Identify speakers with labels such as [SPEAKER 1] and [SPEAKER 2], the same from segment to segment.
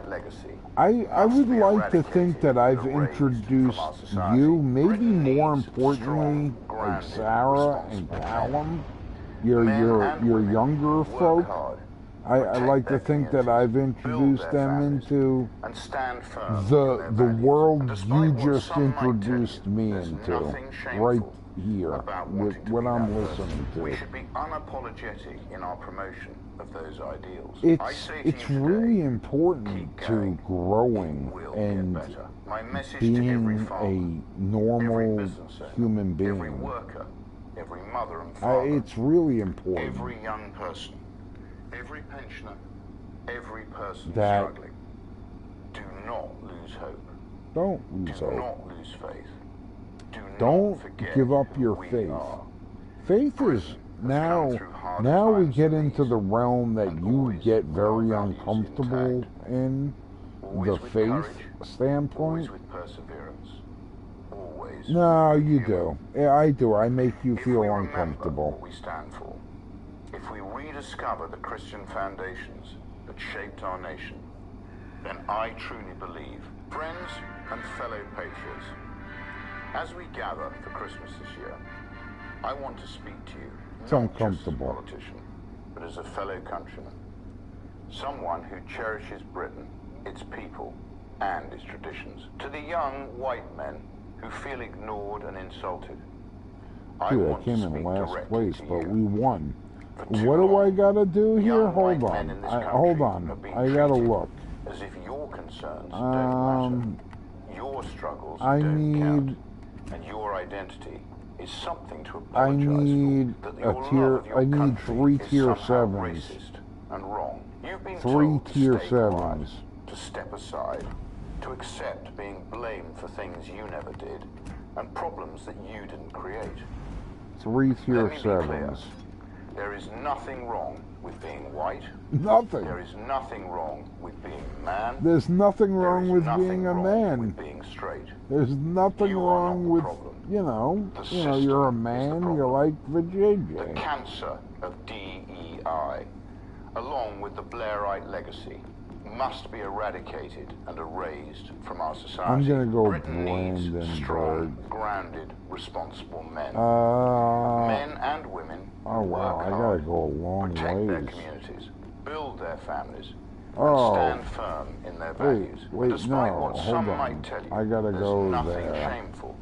[SPEAKER 1] Blair-like legacy
[SPEAKER 2] I
[SPEAKER 1] must
[SPEAKER 2] would
[SPEAKER 1] be
[SPEAKER 2] like to think
[SPEAKER 1] eradicated
[SPEAKER 2] that
[SPEAKER 1] and
[SPEAKER 2] I've
[SPEAKER 1] erased from
[SPEAKER 2] introduced
[SPEAKER 1] our society.
[SPEAKER 2] you, maybe
[SPEAKER 1] Britain
[SPEAKER 2] more
[SPEAKER 1] needs
[SPEAKER 2] importantly,
[SPEAKER 1] strong,
[SPEAKER 2] like
[SPEAKER 1] grounded,
[SPEAKER 2] Sarah and
[SPEAKER 1] responsible
[SPEAKER 2] Callum,
[SPEAKER 1] men and
[SPEAKER 2] your
[SPEAKER 1] women
[SPEAKER 2] younger
[SPEAKER 1] who work
[SPEAKER 2] folk.
[SPEAKER 1] hard,
[SPEAKER 2] I
[SPEAKER 1] protect
[SPEAKER 2] like
[SPEAKER 1] their
[SPEAKER 2] to think that
[SPEAKER 1] communities,
[SPEAKER 2] I've
[SPEAKER 1] build
[SPEAKER 2] introduced
[SPEAKER 1] their
[SPEAKER 2] them
[SPEAKER 1] families,
[SPEAKER 2] into
[SPEAKER 1] and stand firm in their
[SPEAKER 2] the
[SPEAKER 1] values.
[SPEAKER 2] world
[SPEAKER 1] And
[SPEAKER 2] you
[SPEAKER 1] despite what
[SPEAKER 2] just
[SPEAKER 1] some might tell you,
[SPEAKER 2] introduced me
[SPEAKER 1] there's
[SPEAKER 2] into,
[SPEAKER 1] nothing
[SPEAKER 2] right
[SPEAKER 1] shameful
[SPEAKER 2] here,
[SPEAKER 1] about
[SPEAKER 2] with
[SPEAKER 1] wanting to
[SPEAKER 2] what
[SPEAKER 1] be
[SPEAKER 2] I'm
[SPEAKER 1] that person.
[SPEAKER 2] listening to.
[SPEAKER 1] We should be unapologetic in our promotion of those ideals. I say to
[SPEAKER 2] It's
[SPEAKER 1] you
[SPEAKER 2] really
[SPEAKER 1] today,
[SPEAKER 2] important
[SPEAKER 1] keep
[SPEAKER 2] to
[SPEAKER 1] going.
[SPEAKER 2] growing
[SPEAKER 1] It will
[SPEAKER 2] and
[SPEAKER 1] get better. My message to every
[SPEAKER 2] being
[SPEAKER 1] farmer,
[SPEAKER 2] a
[SPEAKER 1] every
[SPEAKER 2] normal
[SPEAKER 1] business owner,
[SPEAKER 2] human
[SPEAKER 1] every
[SPEAKER 2] being.
[SPEAKER 1] worker, every mother and father,
[SPEAKER 2] It's really important
[SPEAKER 1] every young person, every pensioner, every person
[SPEAKER 2] that
[SPEAKER 1] struggling. Do not lose hope.
[SPEAKER 2] don't lose
[SPEAKER 1] Do
[SPEAKER 2] hope.
[SPEAKER 1] not lose faith. Do
[SPEAKER 2] Don't
[SPEAKER 1] not forget
[SPEAKER 2] give up
[SPEAKER 1] who
[SPEAKER 2] your
[SPEAKER 1] we
[SPEAKER 2] faith.
[SPEAKER 1] are.
[SPEAKER 2] Faith
[SPEAKER 1] Britain
[SPEAKER 2] is
[SPEAKER 1] has
[SPEAKER 2] now.
[SPEAKER 1] come through harder
[SPEAKER 2] Now we
[SPEAKER 1] times
[SPEAKER 2] get
[SPEAKER 1] than
[SPEAKER 2] into
[SPEAKER 1] these,
[SPEAKER 2] the realm that
[SPEAKER 1] and
[SPEAKER 2] you
[SPEAKER 1] always
[SPEAKER 2] get
[SPEAKER 1] with our
[SPEAKER 2] very
[SPEAKER 1] values
[SPEAKER 2] uncomfortable
[SPEAKER 1] intact.
[SPEAKER 2] in
[SPEAKER 1] Always
[SPEAKER 2] the
[SPEAKER 1] with
[SPEAKER 2] faith
[SPEAKER 1] courage,
[SPEAKER 2] standpoint.
[SPEAKER 1] always with perseverance, always
[SPEAKER 2] No,
[SPEAKER 1] with
[SPEAKER 2] you
[SPEAKER 1] humor.
[SPEAKER 2] do. Yeah, I do. I make you
[SPEAKER 1] If
[SPEAKER 2] feel
[SPEAKER 1] we remember
[SPEAKER 2] uncomfortable.
[SPEAKER 1] what we stand for, if we rediscover the Christian foundations that shaped our nation, then I truly believe, friends and fellow patriots, as we gather for Christmas this year, I want to speak to you,
[SPEAKER 2] It's
[SPEAKER 1] not just as a
[SPEAKER 2] uncomfortable.
[SPEAKER 1] politician, but as a fellow countryman. Someone who cherishes Britain, its people, and its traditions. To the young white men who feel ignored and insulted,
[SPEAKER 2] Dude, I
[SPEAKER 1] want to
[SPEAKER 2] came in
[SPEAKER 1] speak
[SPEAKER 2] last
[SPEAKER 1] directly
[SPEAKER 2] place,
[SPEAKER 1] to
[SPEAKER 2] but
[SPEAKER 1] you.
[SPEAKER 2] we won.
[SPEAKER 1] For too
[SPEAKER 2] What do I
[SPEAKER 1] long,
[SPEAKER 2] gotta do here?
[SPEAKER 1] young
[SPEAKER 2] Hold
[SPEAKER 1] white men
[SPEAKER 2] on.
[SPEAKER 1] in this
[SPEAKER 2] Hold
[SPEAKER 1] country
[SPEAKER 2] on.
[SPEAKER 1] have been
[SPEAKER 2] I gotta
[SPEAKER 1] treated
[SPEAKER 2] look.
[SPEAKER 1] as if your concerns don't matter. Your struggles
[SPEAKER 2] I
[SPEAKER 1] don't
[SPEAKER 2] need.
[SPEAKER 1] count. And your identity is something to
[SPEAKER 2] I
[SPEAKER 1] apologize
[SPEAKER 2] need
[SPEAKER 1] for. That
[SPEAKER 2] a
[SPEAKER 1] your love
[SPEAKER 2] tier.
[SPEAKER 1] of your
[SPEAKER 2] I need
[SPEAKER 1] country
[SPEAKER 2] 3
[SPEAKER 1] is
[SPEAKER 2] tier
[SPEAKER 1] somehow
[SPEAKER 2] 7s.
[SPEAKER 1] racist and wrong. You've been
[SPEAKER 2] 3
[SPEAKER 1] told
[SPEAKER 2] tier
[SPEAKER 1] to stay quiet,
[SPEAKER 2] 7s.
[SPEAKER 1] to step aside, to accept being blamed for things you never did and problems that you didn't create.
[SPEAKER 2] 3 tier
[SPEAKER 1] Let me be clear.
[SPEAKER 2] 7s.
[SPEAKER 1] There is nothing wrong with being white.
[SPEAKER 2] Nothing.
[SPEAKER 1] There is nothing wrong with being a man.
[SPEAKER 2] There's nothing
[SPEAKER 1] There
[SPEAKER 2] wrong
[SPEAKER 1] is
[SPEAKER 2] with
[SPEAKER 1] nothing
[SPEAKER 2] being a
[SPEAKER 1] wrong
[SPEAKER 2] man.
[SPEAKER 1] with being straight.
[SPEAKER 2] There's nothing
[SPEAKER 1] You are
[SPEAKER 2] wrong
[SPEAKER 1] not the
[SPEAKER 2] with,
[SPEAKER 1] problem.
[SPEAKER 2] you know,
[SPEAKER 1] The
[SPEAKER 2] you're a
[SPEAKER 1] system is the
[SPEAKER 2] man, you
[SPEAKER 1] problem.
[SPEAKER 2] like the
[SPEAKER 1] The
[SPEAKER 2] JJ.
[SPEAKER 1] cancer of DEI, along with the Blairite legacy, must be eradicated and erased from our society.
[SPEAKER 2] I'm gonna go
[SPEAKER 1] Britain needs strong,
[SPEAKER 2] Brandenburg.
[SPEAKER 1] grounded, responsible men.
[SPEAKER 2] Men
[SPEAKER 1] Men and women who
[SPEAKER 2] Oh wow,
[SPEAKER 1] work
[SPEAKER 2] I gotta
[SPEAKER 1] hard,
[SPEAKER 2] go a long
[SPEAKER 1] protect their
[SPEAKER 2] ways.
[SPEAKER 1] communities, build their families,
[SPEAKER 2] Oh.
[SPEAKER 1] and stand firm in their values.
[SPEAKER 2] Wait,
[SPEAKER 1] Despite
[SPEAKER 2] no,
[SPEAKER 1] what
[SPEAKER 2] hold
[SPEAKER 1] some
[SPEAKER 2] on.
[SPEAKER 1] might tell you,
[SPEAKER 2] I gotta
[SPEAKER 1] there's
[SPEAKER 2] go
[SPEAKER 1] nothing
[SPEAKER 2] there.
[SPEAKER 1] shameful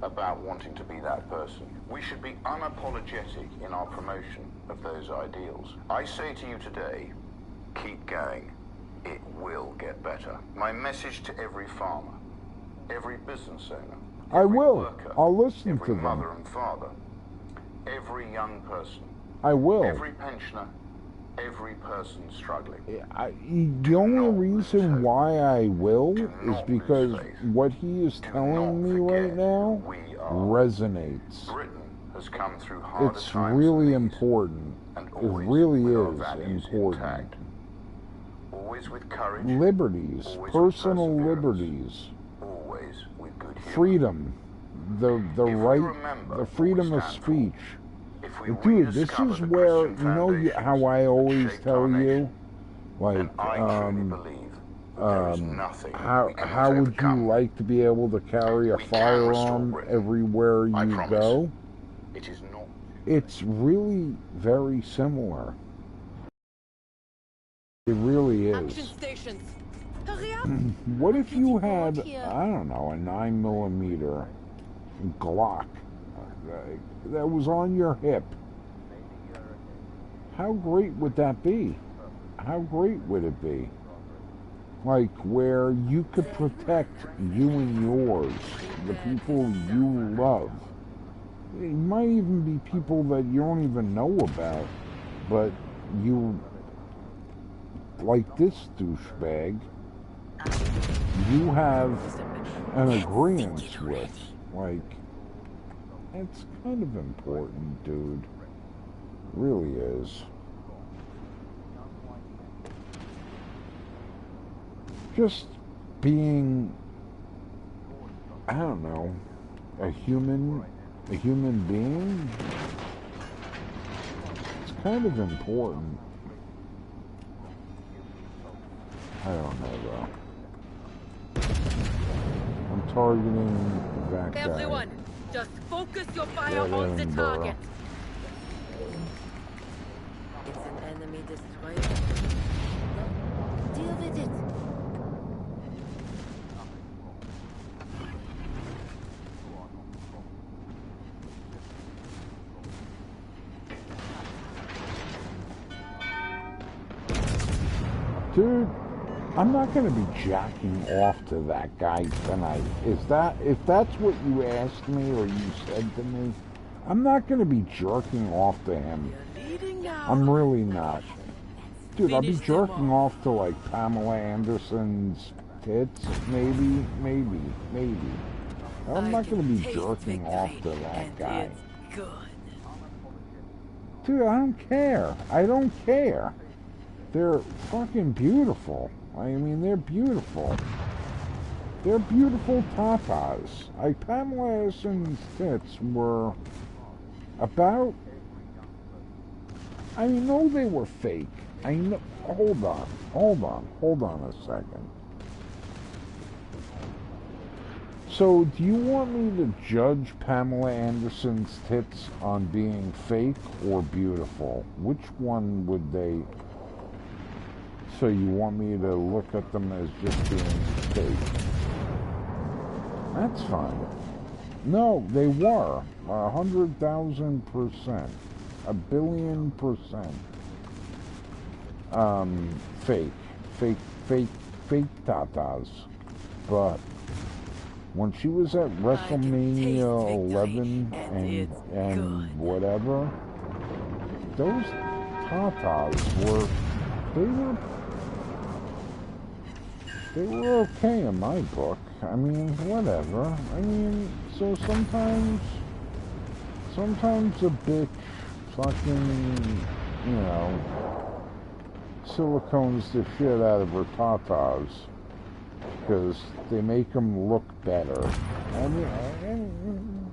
[SPEAKER 1] about wanting to be that person. We should be unapologetic in our promotion of those ideals. I say to you today, keep going. It will get better. My message to every farmer, every business owner,
[SPEAKER 2] I
[SPEAKER 1] every
[SPEAKER 2] will.
[SPEAKER 1] worker,
[SPEAKER 2] I'll listen
[SPEAKER 1] every
[SPEAKER 2] to them.
[SPEAKER 1] mother and father, every young person,
[SPEAKER 2] I will.
[SPEAKER 1] every pensioner, every person struggling.
[SPEAKER 2] The only
[SPEAKER 1] not
[SPEAKER 2] reason
[SPEAKER 1] lose hope.
[SPEAKER 2] why I will
[SPEAKER 1] Do
[SPEAKER 2] is
[SPEAKER 1] not
[SPEAKER 2] because
[SPEAKER 1] lose faith.
[SPEAKER 2] what he is
[SPEAKER 1] Do
[SPEAKER 2] telling
[SPEAKER 1] not
[SPEAKER 2] me right
[SPEAKER 1] forget
[SPEAKER 2] now
[SPEAKER 1] who we are.
[SPEAKER 2] resonates.
[SPEAKER 1] Britain has come through harder
[SPEAKER 2] It's
[SPEAKER 1] times
[SPEAKER 2] really
[SPEAKER 1] than these,
[SPEAKER 2] important.
[SPEAKER 1] and
[SPEAKER 2] It
[SPEAKER 1] always
[SPEAKER 2] really
[SPEAKER 1] with our
[SPEAKER 2] is
[SPEAKER 1] values
[SPEAKER 2] important.
[SPEAKER 1] intact. Always with courage,
[SPEAKER 2] Liberties,
[SPEAKER 1] always with
[SPEAKER 2] personal
[SPEAKER 1] perseverance,
[SPEAKER 2] liberties,
[SPEAKER 1] always with good humor.
[SPEAKER 2] freedom, the
[SPEAKER 1] If we
[SPEAKER 2] right,
[SPEAKER 1] remember
[SPEAKER 2] the
[SPEAKER 1] what we
[SPEAKER 2] freedom of
[SPEAKER 1] stand for,
[SPEAKER 2] speech.
[SPEAKER 1] if we
[SPEAKER 2] Dude, this
[SPEAKER 1] rediscover
[SPEAKER 2] is
[SPEAKER 1] the
[SPEAKER 2] where,
[SPEAKER 1] Christian
[SPEAKER 2] you know how I
[SPEAKER 1] foundations
[SPEAKER 2] always
[SPEAKER 1] that shaped
[SPEAKER 2] tell
[SPEAKER 1] our
[SPEAKER 2] you,
[SPEAKER 1] nation,
[SPEAKER 2] like,
[SPEAKER 1] then I truly believe that there is nothing we cannot
[SPEAKER 2] how would you
[SPEAKER 1] overcome.
[SPEAKER 2] like to be able to carry a
[SPEAKER 1] We can restore
[SPEAKER 2] firearm
[SPEAKER 1] Britain.
[SPEAKER 2] everywhere
[SPEAKER 1] I
[SPEAKER 2] you
[SPEAKER 1] promise.
[SPEAKER 2] go?
[SPEAKER 1] It is not.
[SPEAKER 2] It's really very similar. It really
[SPEAKER 3] Action
[SPEAKER 2] is.
[SPEAKER 3] stations. Hurry up!
[SPEAKER 2] What if you had,
[SPEAKER 3] Report here.
[SPEAKER 2] I don't know, a 9mm Glock that was on your hip? How great would that be? How great would it be? Like where you could protect you and yours, the people you love. It might even be people that you don't even know about, but you, like this douchebag, you have an agreement with. Like, it's kind of important, dude. Really is. Just being, I don't know, a human being. It's kind of important. I don't know though. I'm targeting that guy.
[SPEAKER 3] Everyone, just focus your fire
[SPEAKER 2] That
[SPEAKER 3] on the
[SPEAKER 2] Edinburgh.
[SPEAKER 3] target. It's an enemy destroyer. Deal with it.
[SPEAKER 2] Dude, I'm not gonna be jacking off to that guy tonight. If that's what you asked me or you said to me, I'm not gonna be jerking off to him.
[SPEAKER 3] You're leading now.
[SPEAKER 2] I'm really not. Dude, I'll be
[SPEAKER 3] Finish them
[SPEAKER 2] jerking off to like Pamela Anderson's tits, maybe. I'm not gonna be
[SPEAKER 3] Taste
[SPEAKER 2] jerking off to
[SPEAKER 3] victory,
[SPEAKER 2] that
[SPEAKER 3] and
[SPEAKER 2] guy.
[SPEAKER 3] it's good.
[SPEAKER 2] Dude, I don't care. I don't care. They're fucking beautiful. I mean, they're beautiful. They're beautiful tatas. Pamela Anderson's tits were about... I know they were fake. I know... Hold on a second. So, do you want me to judge Pamela Anderson's tits on being fake or beautiful? Which one would they... So you want me to look at them as just being fake? That's fine. No, they were 100,000%, 1,000,000,000%. Fake tatas. But when she was at WrestleMania 11 and whatever, those tatas were. They were okay in my book. I mean, whatever. I mean, so sometimes a bitch fucking, you know, silicones the shit out of her tatas because they make them look better. I mean,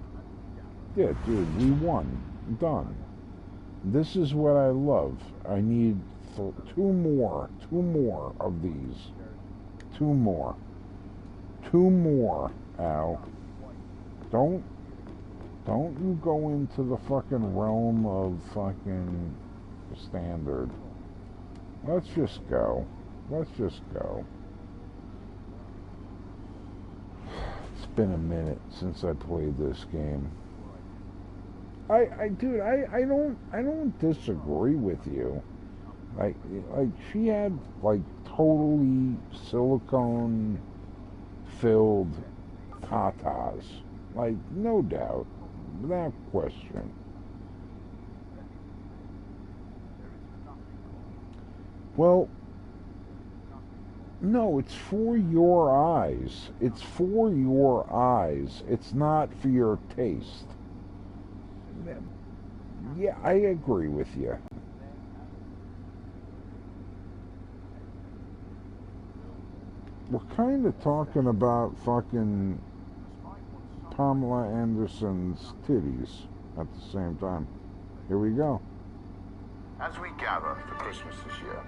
[SPEAKER 2] yeah, dude, we won. Done. This is what I love. I need two more of these. Two more, Al. Don't you go into the fucking realm of fucking standard. Let's just go. It's been a minute since I played this game. Dude, I don't disagree with you. Like she had like totally silicone filled tatas. Like, no doubt. Without question. Well, no, it's for your eyes. It's for your eyes. It's not for your taste. Yeah, I agree with you. We're kind of talking about fucking Pamela Anderson's titties at the same time. Here we go.
[SPEAKER 1] As we gather for Christmas this year,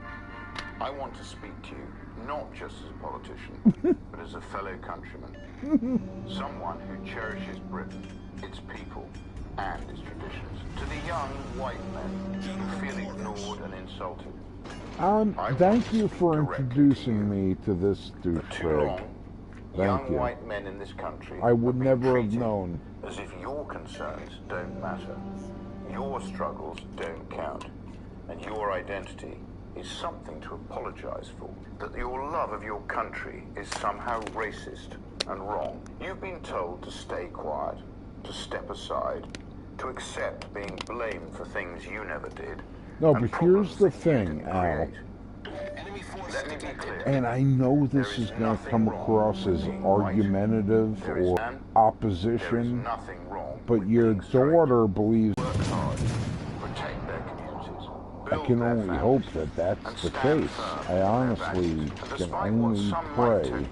[SPEAKER 1] I want to speak to you not just as a politician, but as a fellow countryman. Someone who cherishes Britain, its people, and its traditions. To the young white men who feel ignored and insulted.
[SPEAKER 2] Thank you for introducing me to this douchebag. Thank you.
[SPEAKER 1] Young white men in this country
[SPEAKER 2] I would
[SPEAKER 1] have
[SPEAKER 2] never
[SPEAKER 1] been
[SPEAKER 2] have
[SPEAKER 1] treated
[SPEAKER 2] known.
[SPEAKER 1] as if your concerns don't matter, your struggles don't count, and your identity is something to apologize for. That your love of your country is somehow racist and wrong. You've been told to stay quiet, to step aside, to accept being blamed for things you never did.
[SPEAKER 2] No, but here's the thing, Al.
[SPEAKER 1] Let me be clear.
[SPEAKER 2] And I know this is going to come across as argumentative or opposition,
[SPEAKER 1] Nothing wrong
[SPEAKER 2] but
[SPEAKER 1] with
[SPEAKER 2] your
[SPEAKER 1] being straight.
[SPEAKER 2] daughter believes.
[SPEAKER 1] Work hard, protect their communities,
[SPEAKER 2] I
[SPEAKER 1] build
[SPEAKER 2] can
[SPEAKER 1] their
[SPEAKER 2] only hope
[SPEAKER 1] families,
[SPEAKER 2] that
[SPEAKER 1] and
[SPEAKER 2] that's the
[SPEAKER 1] stand
[SPEAKER 2] case.
[SPEAKER 1] firm
[SPEAKER 2] I
[SPEAKER 1] in their
[SPEAKER 2] honestly
[SPEAKER 1] values. And
[SPEAKER 2] can
[SPEAKER 1] despite what
[SPEAKER 2] only
[SPEAKER 1] some might
[SPEAKER 2] pray
[SPEAKER 1] do, there's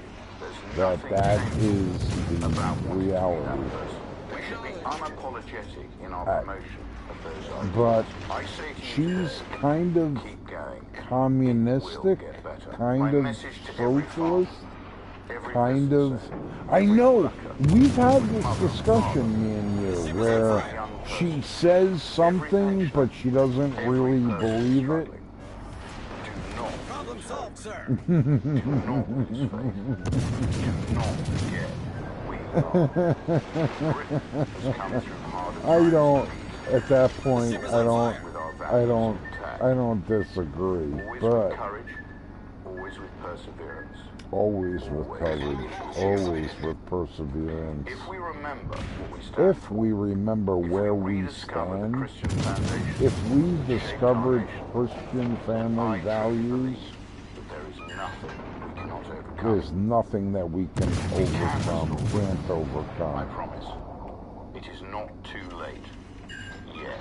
[SPEAKER 2] that
[SPEAKER 1] nothing
[SPEAKER 2] that
[SPEAKER 1] changing
[SPEAKER 2] is the
[SPEAKER 1] about wanting to be that
[SPEAKER 2] reality.
[SPEAKER 1] person. We should be unapologetic in our
[SPEAKER 2] Alright.
[SPEAKER 1] promotion of those ideals.
[SPEAKER 2] But
[SPEAKER 1] I say to you
[SPEAKER 2] she's
[SPEAKER 1] today,
[SPEAKER 2] kind of
[SPEAKER 1] keep going.
[SPEAKER 2] communistic,
[SPEAKER 1] It will get better.
[SPEAKER 2] kind
[SPEAKER 1] My
[SPEAKER 2] of
[SPEAKER 1] message to every farmer,
[SPEAKER 2] socialist,
[SPEAKER 1] every
[SPEAKER 2] kind of.
[SPEAKER 1] business owner,
[SPEAKER 2] I
[SPEAKER 1] every
[SPEAKER 2] know
[SPEAKER 1] worker,
[SPEAKER 2] we've had
[SPEAKER 1] every
[SPEAKER 2] this
[SPEAKER 1] mother and
[SPEAKER 2] discussion, me and you, where she says something, but she doesn't really believe it.
[SPEAKER 1] Do not
[SPEAKER 4] Problem solved, sir.
[SPEAKER 1] do not lose faith. Do not forget we are. Britain has come through harder
[SPEAKER 2] I
[SPEAKER 1] times
[SPEAKER 2] don't.
[SPEAKER 1] than
[SPEAKER 2] At that point, I don't.
[SPEAKER 1] with our
[SPEAKER 2] I
[SPEAKER 1] values
[SPEAKER 2] don't.
[SPEAKER 1] intact.
[SPEAKER 2] I don't disagree,
[SPEAKER 1] Always
[SPEAKER 2] but
[SPEAKER 1] with courage, always with perseverance.
[SPEAKER 2] always with courage, always with perseverance.
[SPEAKER 1] If we remember what we stand
[SPEAKER 2] If we remember where we
[SPEAKER 1] rediscover the
[SPEAKER 2] stand,
[SPEAKER 1] Christian foundation,
[SPEAKER 2] if we discovered Christian family values,
[SPEAKER 1] that there is nothing we cannot overcome.
[SPEAKER 2] there's nothing that we can overcome, can't
[SPEAKER 1] I
[SPEAKER 2] overcome.
[SPEAKER 1] promise. It is not too late yet.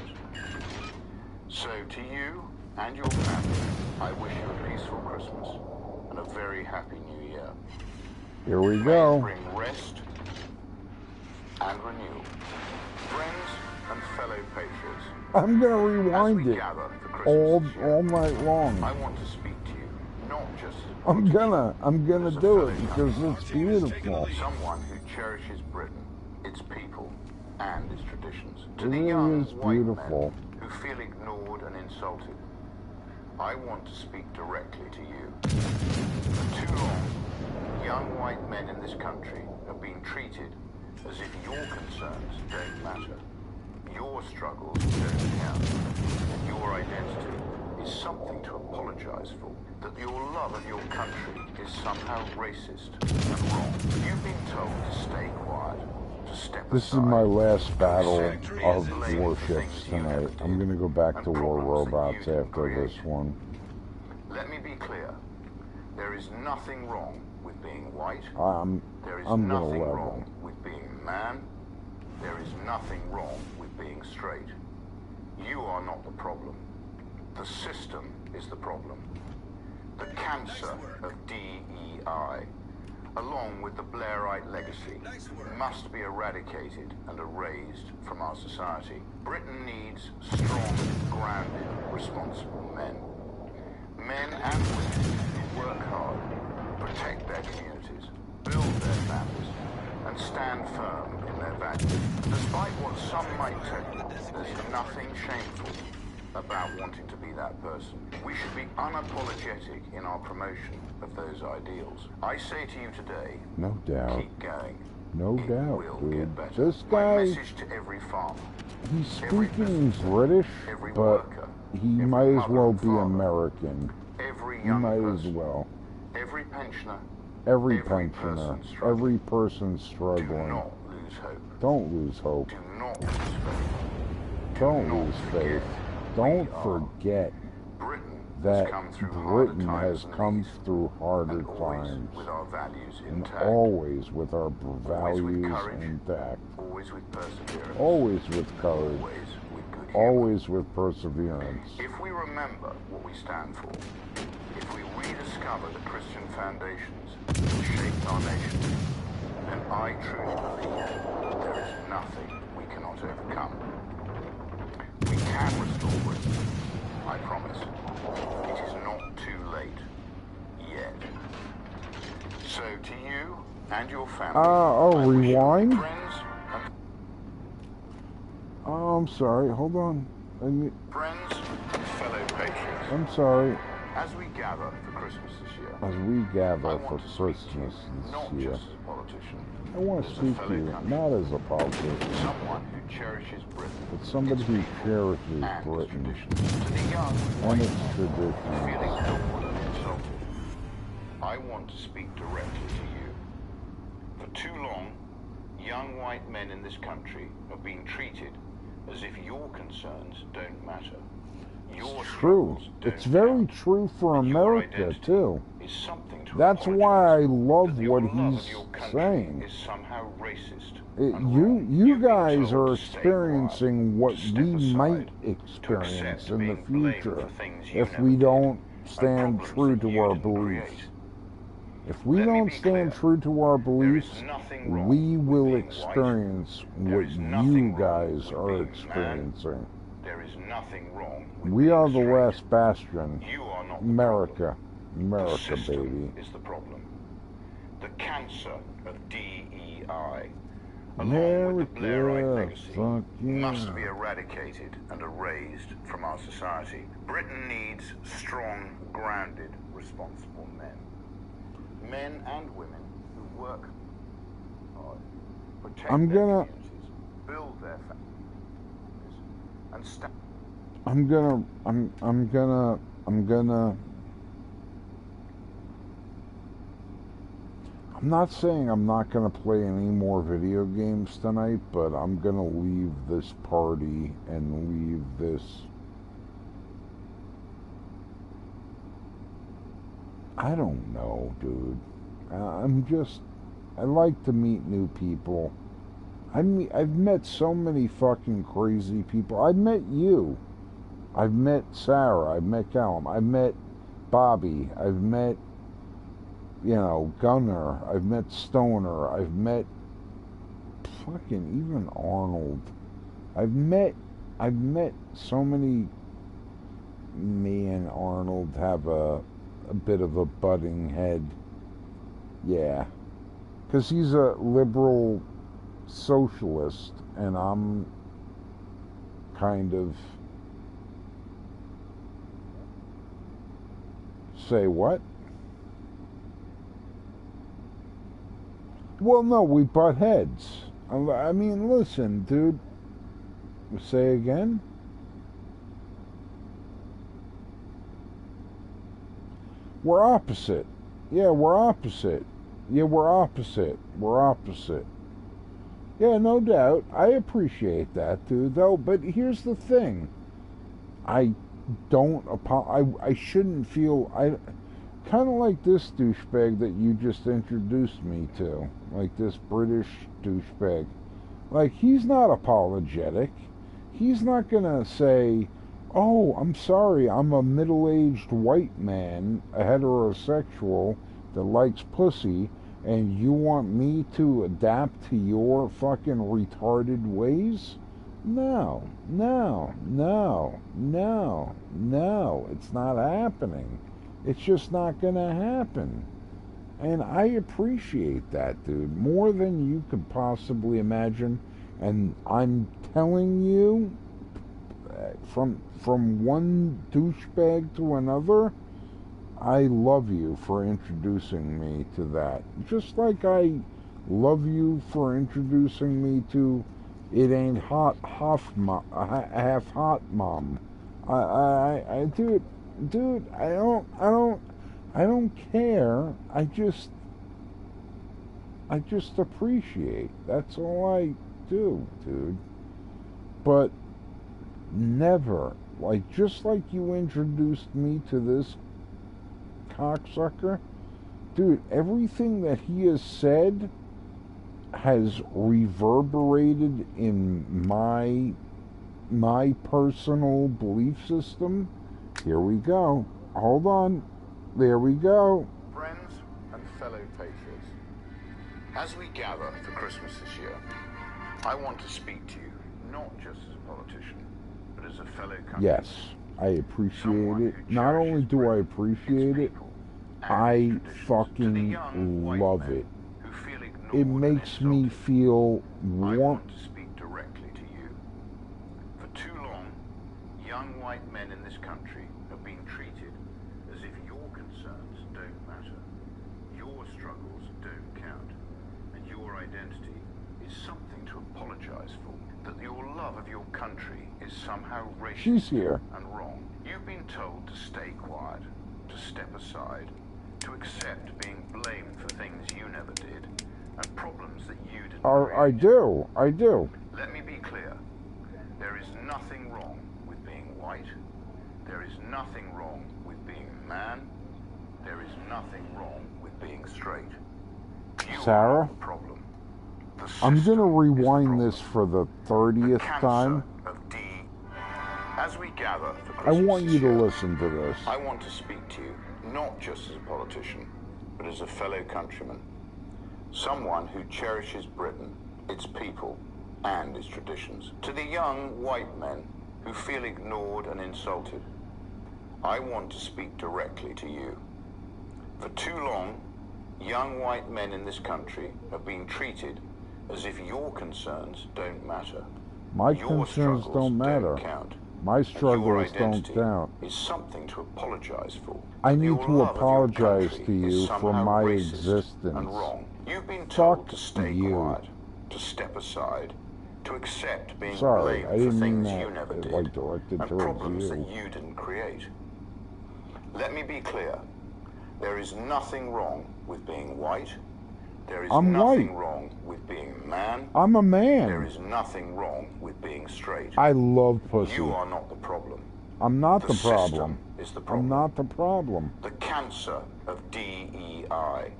[SPEAKER 1] So to you and your family, I wish you a peaceful Christmas and a very happy New Year.
[SPEAKER 2] Here we
[SPEAKER 1] May it
[SPEAKER 2] go.
[SPEAKER 1] bring rest and renewal. Friends and fellow patriots,
[SPEAKER 2] I'm gonna
[SPEAKER 1] as
[SPEAKER 2] rewind
[SPEAKER 1] we
[SPEAKER 2] it
[SPEAKER 1] gather for Christmas
[SPEAKER 2] all
[SPEAKER 1] this year,
[SPEAKER 2] night long.
[SPEAKER 1] I want to speak to you, not just as a
[SPEAKER 2] I'm
[SPEAKER 1] politician,
[SPEAKER 2] gonna
[SPEAKER 1] as a
[SPEAKER 2] do
[SPEAKER 1] fellow
[SPEAKER 2] it because it's beautiful.
[SPEAKER 1] someone who cherishes Britain, its people, and its traditions. To
[SPEAKER 2] It
[SPEAKER 1] the
[SPEAKER 2] really
[SPEAKER 1] young
[SPEAKER 2] is
[SPEAKER 1] white
[SPEAKER 2] beautiful.
[SPEAKER 1] men who feel ignored and insulted, I want to speak directly to you. For too long, young white men in this country have been treated as if your concerns don't matter, your struggles don't count, and your identity is something to apologize for, that your love of your country is somehow racist and wrong. You've been told to stay quiet, to step
[SPEAKER 2] This is
[SPEAKER 1] aside,
[SPEAKER 2] my last battle
[SPEAKER 1] accept
[SPEAKER 2] of
[SPEAKER 1] blame for
[SPEAKER 2] warships
[SPEAKER 1] things you
[SPEAKER 2] tonight.
[SPEAKER 1] never
[SPEAKER 2] I'm
[SPEAKER 1] did,
[SPEAKER 2] gonna go back
[SPEAKER 1] and
[SPEAKER 2] to War
[SPEAKER 1] problems that you
[SPEAKER 2] Robots
[SPEAKER 1] didn't
[SPEAKER 2] after this
[SPEAKER 1] create.
[SPEAKER 2] one.
[SPEAKER 1] Let me be clear. There is nothing wrong with being white. There is
[SPEAKER 2] I'm gonna
[SPEAKER 1] nothing
[SPEAKER 2] level.
[SPEAKER 1] wrong with being man. There is nothing wrong with being straight. You are not the problem. The system is the problem. The cancer of DEI, along with the Blairite legacy, must be eradicated and erased from our society. Britain needs strong, grounded, responsible men. Men and women who work hard, protect their communities, build their families, and stand firm in their values. Despite what some might tell you, there's nothing shameful about wanting to be that person. We should be unapologetic in our promotion of those ideals. I say to you today,
[SPEAKER 2] No doubt.
[SPEAKER 1] keep going.
[SPEAKER 2] No
[SPEAKER 1] It
[SPEAKER 2] doubt,
[SPEAKER 1] will
[SPEAKER 2] dude.
[SPEAKER 1] get better.
[SPEAKER 2] This
[SPEAKER 1] My
[SPEAKER 2] guy,
[SPEAKER 1] message to every farmer,
[SPEAKER 2] he's
[SPEAKER 1] every
[SPEAKER 2] speaking
[SPEAKER 1] business,
[SPEAKER 2] British,
[SPEAKER 1] every
[SPEAKER 2] but
[SPEAKER 1] worker,
[SPEAKER 2] he
[SPEAKER 1] every
[SPEAKER 2] might as
[SPEAKER 1] mother
[SPEAKER 2] well
[SPEAKER 1] and
[SPEAKER 2] be
[SPEAKER 1] father,
[SPEAKER 2] American.
[SPEAKER 1] every
[SPEAKER 2] He
[SPEAKER 1] young
[SPEAKER 2] might as
[SPEAKER 1] person,
[SPEAKER 2] well.
[SPEAKER 1] every pensioner,
[SPEAKER 2] Every
[SPEAKER 1] every
[SPEAKER 2] pensioner,
[SPEAKER 1] person struggling.
[SPEAKER 2] every person
[SPEAKER 1] do
[SPEAKER 2] struggling.
[SPEAKER 1] not lose hope.
[SPEAKER 2] Don't lose hope.
[SPEAKER 1] Do not lose faith.
[SPEAKER 2] Don't
[SPEAKER 1] not
[SPEAKER 2] lose
[SPEAKER 1] forget
[SPEAKER 2] faith.
[SPEAKER 1] we
[SPEAKER 2] Don't
[SPEAKER 1] are.
[SPEAKER 2] forget
[SPEAKER 1] Britain
[SPEAKER 2] that
[SPEAKER 1] has come through
[SPEAKER 2] Britain
[SPEAKER 1] harder
[SPEAKER 2] has
[SPEAKER 1] times than
[SPEAKER 2] come
[SPEAKER 1] these,
[SPEAKER 2] through harder
[SPEAKER 1] and always
[SPEAKER 2] times,
[SPEAKER 1] with our values
[SPEAKER 2] and
[SPEAKER 1] intact,
[SPEAKER 2] always with our
[SPEAKER 1] with
[SPEAKER 2] values
[SPEAKER 1] courage,
[SPEAKER 2] intact,
[SPEAKER 1] always with perseverance,
[SPEAKER 2] always with courage,
[SPEAKER 1] always with good humor.
[SPEAKER 2] always with perseverance.
[SPEAKER 1] If we remember what we stand for, if we rediscover the Christian foundations that shaped our nation, then I truly believe that there is nothing we cannot overcome. We can restore Britain, I promise. It is not too late yet. So to you and your family,
[SPEAKER 2] Oh,
[SPEAKER 1] I wish you
[SPEAKER 2] rewind?
[SPEAKER 1] friends and
[SPEAKER 2] Oh, I'm sorry. Hold on.
[SPEAKER 1] friends and fellow patriots.
[SPEAKER 2] I'm sorry.
[SPEAKER 1] As we gather for Christmas this year,
[SPEAKER 2] As we
[SPEAKER 1] I
[SPEAKER 2] gather
[SPEAKER 1] want
[SPEAKER 2] for
[SPEAKER 1] to speak to you,
[SPEAKER 2] Christmas
[SPEAKER 1] not
[SPEAKER 2] this year,
[SPEAKER 1] just as a politician,
[SPEAKER 2] I want
[SPEAKER 1] but
[SPEAKER 2] to
[SPEAKER 1] as a
[SPEAKER 2] speak to
[SPEAKER 1] fellow
[SPEAKER 2] you
[SPEAKER 1] countryman,
[SPEAKER 2] not as a politician,
[SPEAKER 1] someone who cherishes Britain,
[SPEAKER 2] but somebody who cherishes
[SPEAKER 1] and its
[SPEAKER 2] Britain
[SPEAKER 1] traditions. To the young
[SPEAKER 2] and
[SPEAKER 1] white
[SPEAKER 2] its
[SPEAKER 1] man feeling
[SPEAKER 2] traditions.
[SPEAKER 1] ignored and insulted, I want to speak directly to you. For too long, young white men in this country have been treated as if your concerns don't matter. Your
[SPEAKER 2] True.
[SPEAKER 1] struggles don't
[SPEAKER 2] It's very
[SPEAKER 1] count.
[SPEAKER 2] true for
[SPEAKER 1] And your
[SPEAKER 2] America,
[SPEAKER 1] identity
[SPEAKER 2] too.
[SPEAKER 1] is something to
[SPEAKER 2] That's why I
[SPEAKER 1] apologize
[SPEAKER 2] love
[SPEAKER 1] that your
[SPEAKER 2] what
[SPEAKER 1] love
[SPEAKER 2] he's
[SPEAKER 1] of your country
[SPEAKER 2] saying.
[SPEAKER 1] is somehow racist
[SPEAKER 2] You
[SPEAKER 1] and wrong.
[SPEAKER 2] you
[SPEAKER 1] You've been
[SPEAKER 2] guys
[SPEAKER 1] told
[SPEAKER 2] are
[SPEAKER 1] to stay
[SPEAKER 2] experiencing
[SPEAKER 1] quiet,
[SPEAKER 2] what
[SPEAKER 1] to step
[SPEAKER 2] we
[SPEAKER 1] aside,
[SPEAKER 2] might
[SPEAKER 1] to
[SPEAKER 2] experience
[SPEAKER 1] accept
[SPEAKER 2] in the
[SPEAKER 1] being blamed
[SPEAKER 2] future
[SPEAKER 1] for things you
[SPEAKER 2] if
[SPEAKER 1] never
[SPEAKER 2] we
[SPEAKER 1] did,
[SPEAKER 2] don't
[SPEAKER 1] and
[SPEAKER 2] stand
[SPEAKER 1] problems
[SPEAKER 2] true
[SPEAKER 1] that
[SPEAKER 2] to
[SPEAKER 1] you
[SPEAKER 2] our
[SPEAKER 1] didn't
[SPEAKER 2] beliefs.
[SPEAKER 1] create.
[SPEAKER 2] If we
[SPEAKER 1] Let me
[SPEAKER 2] don't
[SPEAKER 1] be
[SPEAKER 2] stand
[SPEAKER 1] clear.
[SPEAKER 2] true to our
[SPEAKER 1] There
[SPEAKER 2] beliefs,
[SPEAKER 1] is nothing wrong
[SPEAKER 2] we
[SPEAKER 1] with
[SPEAKER 2] will
[SPEAKER 1] being white.
[SPEAKER 2] experience
[SPEAKER 1] There
[SPEAKER 2] what
[SPEAKER 1] is
[SPEAKER 2] you
[SPEAKER 1] nothing wrong
[SPEAKER 2] guys
[SPEAKER 1] with
[SPEAKER 2] are
[SPEAKER 1] being man.
[SPEAKER 2] experiencing.
[SPEAKER 1] There is nothing wrong with
[SPEAKER 2] We
[SPEAKER 1] being
[SPEAKER 2] are the
[SPEAKER 1] straight.
[SPEAKER 2] last bastion.
[SPEAKER 1] You are not the
[SPEAKER 2] America.
[SPEAKER 1] problem. The
[SPEAKER 2] America,
[SPEAKER 1] system
[SPEAKER 2] baby.
[SPEAKER 1] is the problem. The cancer of DEI, along with the Blairite
[SPEAKER 2] America,
[SPEAKER 1] legacy,
[SPEAKER 2] fuck
[SPEAKER 1] must
[SPEAKER 2] yeah.
[SPEAKER 1] be eradicated and erased from our society. Britain needs strong, grounded, responsible men. Men and women who work hard, protect
[SPEAKER 2] I'm
[SPEAKER 1] their
[SPEAKER 2] gonna-
[SPEAKER 1] communities, build their families, and stand.
[SPEAKER 2] I'm not saying I'm not gonna play any more video games tonight, but I'm gonna leave this party and leave this. I don't know, dude. I like to meet new people. I've met so many fucking crazy people. I've met you. I've met Sarah. I've met Callum. I've met Bobby. I've met, Gunner. I've met Stoner. I've met fucking even Arnold. I've met so many. Me and Arnold have a bit of a butting head. Yeah. Because he's a liberal socialist, and I'm kind of. Say what? Well, no, we butt heads. I mean, listen, dude. Say again? We're opposite. Yeah, we're opposite. Yeah, we're opposite. We're opposite. Yeah, no doubt. I appreciate that, dude, though. But here's the thing. I shouldn't feel... kind of like this douchebag that you just introduced me to. Like this British douchebag. Like, he's not apologetic. He's not gonna say, oh, I'm sorry, I'm a middle-aged white man, a heterosexual that likes pussy, and you want me to adapt to your fucking retarded ways? No, it's not happening. It's just not gonna happen. And I appreciate that, dude, more than you could possibly imagine. And I'm telling you, from one douchebag to another, I love you for introducing me to that. Just like I love you for introducing me to It Ain't Hot Half Hot Mom. Dude, I don't care. I just appreciate. That's all I do, dude. But never, just like you introduced me to this cocksucker, dude, everything that he has said has reverberated in my personal belief system. Here we go. Hold on. There we go.
[SPEAKER 1] Friends and fellow patriots, as we gather for Christmas this year, I want to speak to you not just as a politician, but as a fellow countryman.
[SPEAKER 2] Yes, I appreciate it. Not only do I appreciate it, I fucking love it. It makes me feel
[SPEAKER 1] I
[SPEAKER 2] warm.
[SPEAKER 1] want to speak directly to you. For too long, young white men in this country have been treated as if your concerns don't matter, your struggles don't count, and your identity is something to apologize for. That your love of your country is somehow racist
[SPEAKER 2] She's here.
[SPEAKER 1] and wrong. You've been told to stay quiet, to step aside, to accept being blamed for things you never did, and problems that you didn't
[SPEAKER 2] I do.
[SPEAKER 1] Let me be clear. There is nothing wrong with being white. There is nothing wrong with being a man. There is nothing wrong with being straight. You
[SPEAKER 2] Sarah?
[SPEAKER 1] are the problem. The
[SPEAKER 2] I'm
[SPEAKER 1] system
[SPEAKER 2] gonna
[SPEAKER 1] is the
[SPEAKER 2] rewind
[SPEAKER 1] problem.
[SPEAKER 2] this for the
[SPEAKER 1] The
[SPEAKER 2] 30th
[SPEAKER 1] cancer
[SPEAKER 2] time.
[SPEAKER 1] of D. As we gather for
[SPEAKER 2] I
[SPEAKER 1] Christmas
[SPEAKER 2] want
[SPEAKER 1] this
[SPEAKER 2] you to
[SPEAKER 1] year,
[SPEAKER 2] listen to this.
[SPEAKER 1] I want to speak to you not just as a politician, but as a fellow countryman. Someone who cherishes Britain, its people, and its traditions. To the young white men who feel ignored and insulted. I want to speak directly to you. For too long, young white men in this country have been treated as if your concerns don't matter.
[SPEAKER 2] My
[SPEAKER 1] Your
[SPEAKER 2] concerns
[SPEAKER 1] struggles
[SPEAKER 2] don't matter.
[SPEAKER 1] count.
[SPEAKER 2] My
[SPEAKER 1] And
[SPEAKER 2] struggles
[SPEAKER 1] your
[SPEAKER 2] don't
[SPEAKER 1] identity
[SPEAKER 2] count.
[SPEAKER 1] is something to apologize for.
[SPEAKER 2] I
[SPEAKER 1] But
[SPEAKER 2] need
[SPEAKER 1] your
[SPEAKER 2] to
[SPEAKER 1] love of your
[SPEAKER 2] apologize
[SPEAKER 1] country
[SPEAKER 2] to
[SPEAKER 1] is
[SPEAKER 2] you for
[SPEAKER 1] somehow
[SPEAKER 2] my
[SPEAKER 1] racist
[SPEAKER 2] existence.
[SPEAKER 1] and wrong. You've been told
[SPEAKER 2] Fuck
[SPEAKER 1] to stay
[SPEAKER 2] you.
[SPEAKER 1] quiet, to step aside, to accept being
[SPEAKER 2] Sorry,
[SPEAKER 1] blamed
[SPEAKER 2] I
[SPEAKER 1] for
[SPEAKER 2] didn't mean
[SPEAKER 1] things
[SPEAKER 2] that
[SPEAKER 1] you never did,
[SPEAKER 2] like directed
[SPEAKER 1] and
[SPEAKER 2] towards
[SPEAKER 1] problems
[SPEAKER 2] you.
[SPEAKER 1] that you didn't create. Let me be clear. There is nothing wrong with being white. There is
[SPEAKER 2] I'm
[SPEAKER 1] nothing
[SPEAKER 2] white.
[SPEAKER 1] wrong with being a man.
[SPEAKER 2] I'm a
[SPEAKER 1] There
[SPEAKER 2] man.
[SPEAKER 1] is nothing wrong with being straight.
[SPEAKER 2] I love pussy.
[SPEAKER 1] You are not the problem.
[SPEAKER 2] I'm not the
[SPEAKER 1] system
[SPEAKER 2] problem.
[SPEAKER 1] is the
[SPEAKER 2] I'm
[SPEAKER 1] problem.
[SPEAKER 2] not the problem.
[SPEAKER 1] The cancer of DEI,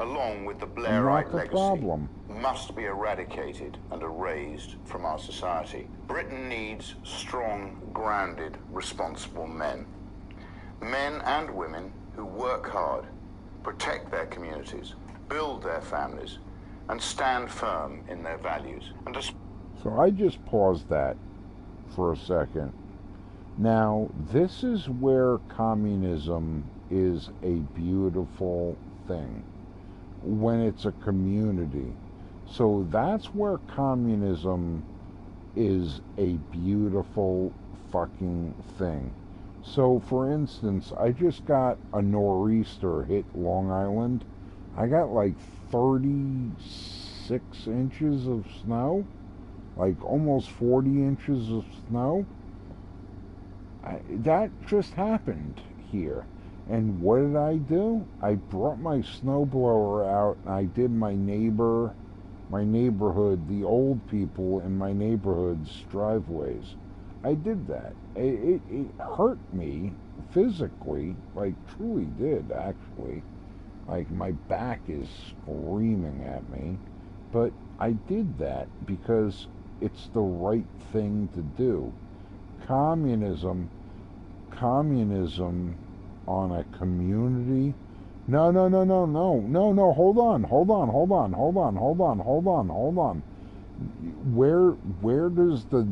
[SPEAKER 1] along with the
[SPEAKER 2] I'm
[SPEAKER 1] Blairite
[SPEAKER 2] not the
[SPEAKER 1] legacy,
[SPEAKER 2] problem.
[SPEAKER 1] must be eradicated and erased from our society. Britain needs strong, grounded, responsible men. Men and women who work hard, protect their communities, build their families, and stand firm in their values. And
[SPEAKER 2] So I just paused that for a second. Now, this is where communism is a beautiful thing, when it's a community. So that's where communism is a beautiful fucking thing. So, for instance, I just got a nor'easter hit Long Island. I got like 36 inches of snow, like almost 40 inches of snow. That just happened here. And what did I do? I brought my snowblower out and I did my neighborhood, the old people in my neighborhood's driveways. I did that. It hurt me physically, like truly did actually. Like my back is screaming at me. But I did that because it's the right thing to do. Communism on a community. No, hold on. Where does the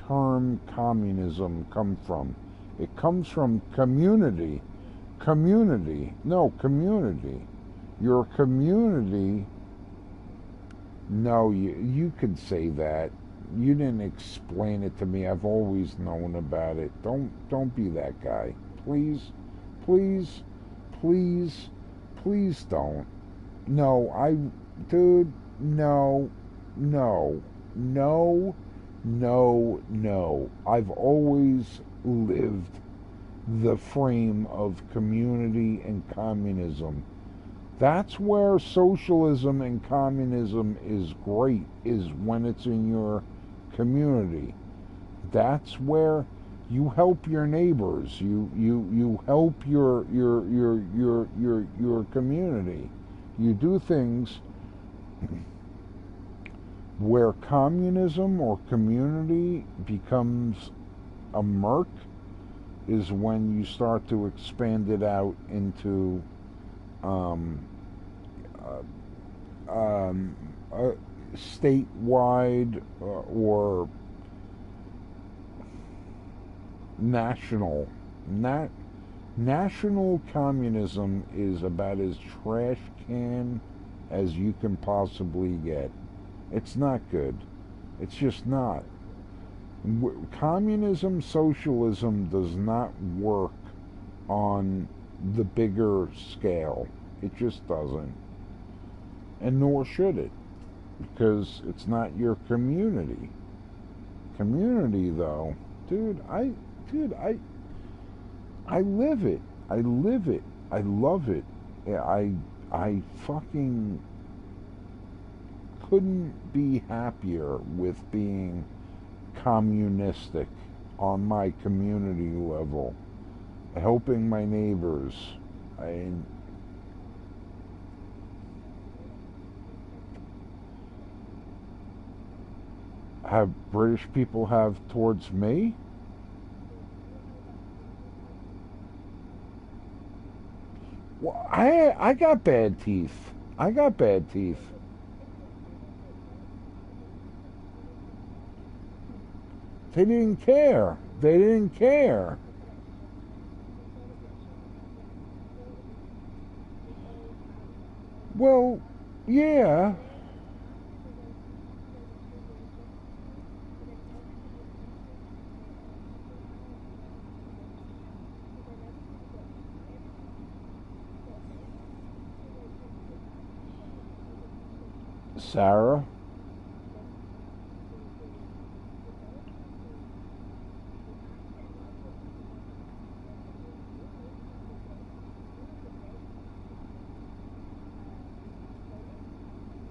[SPEAKER 2] term communism come from? It comes from community. No, community. Your community. No, you could say that. You didn't explain it to me. I've always known about it. Don't be that guy. Please don't. No, dude, no. I've always lived the frame of community and communism. That's where socialism and communism is great, is when it's in your community. That's where you help your neighbors. You help your community. You do things. Where communism or community becomes a murk is when you start to expand it out into statewide or national. National communism is about as trash can as you can possibly get. It's not good. It's just not. Communism, socialism does not work on the bigger scale. It just doesn't. And nor should it, because it's not your community. Community, though, dude, I live it. I live it. I love it. I fucking couldn't be happier with being communistic on my community level, helping my neighbors. Have British people have towards me? Well, I got bad teeth. I got bad teeth. They didn't care. They didn't care. Well, yeah. Sarah?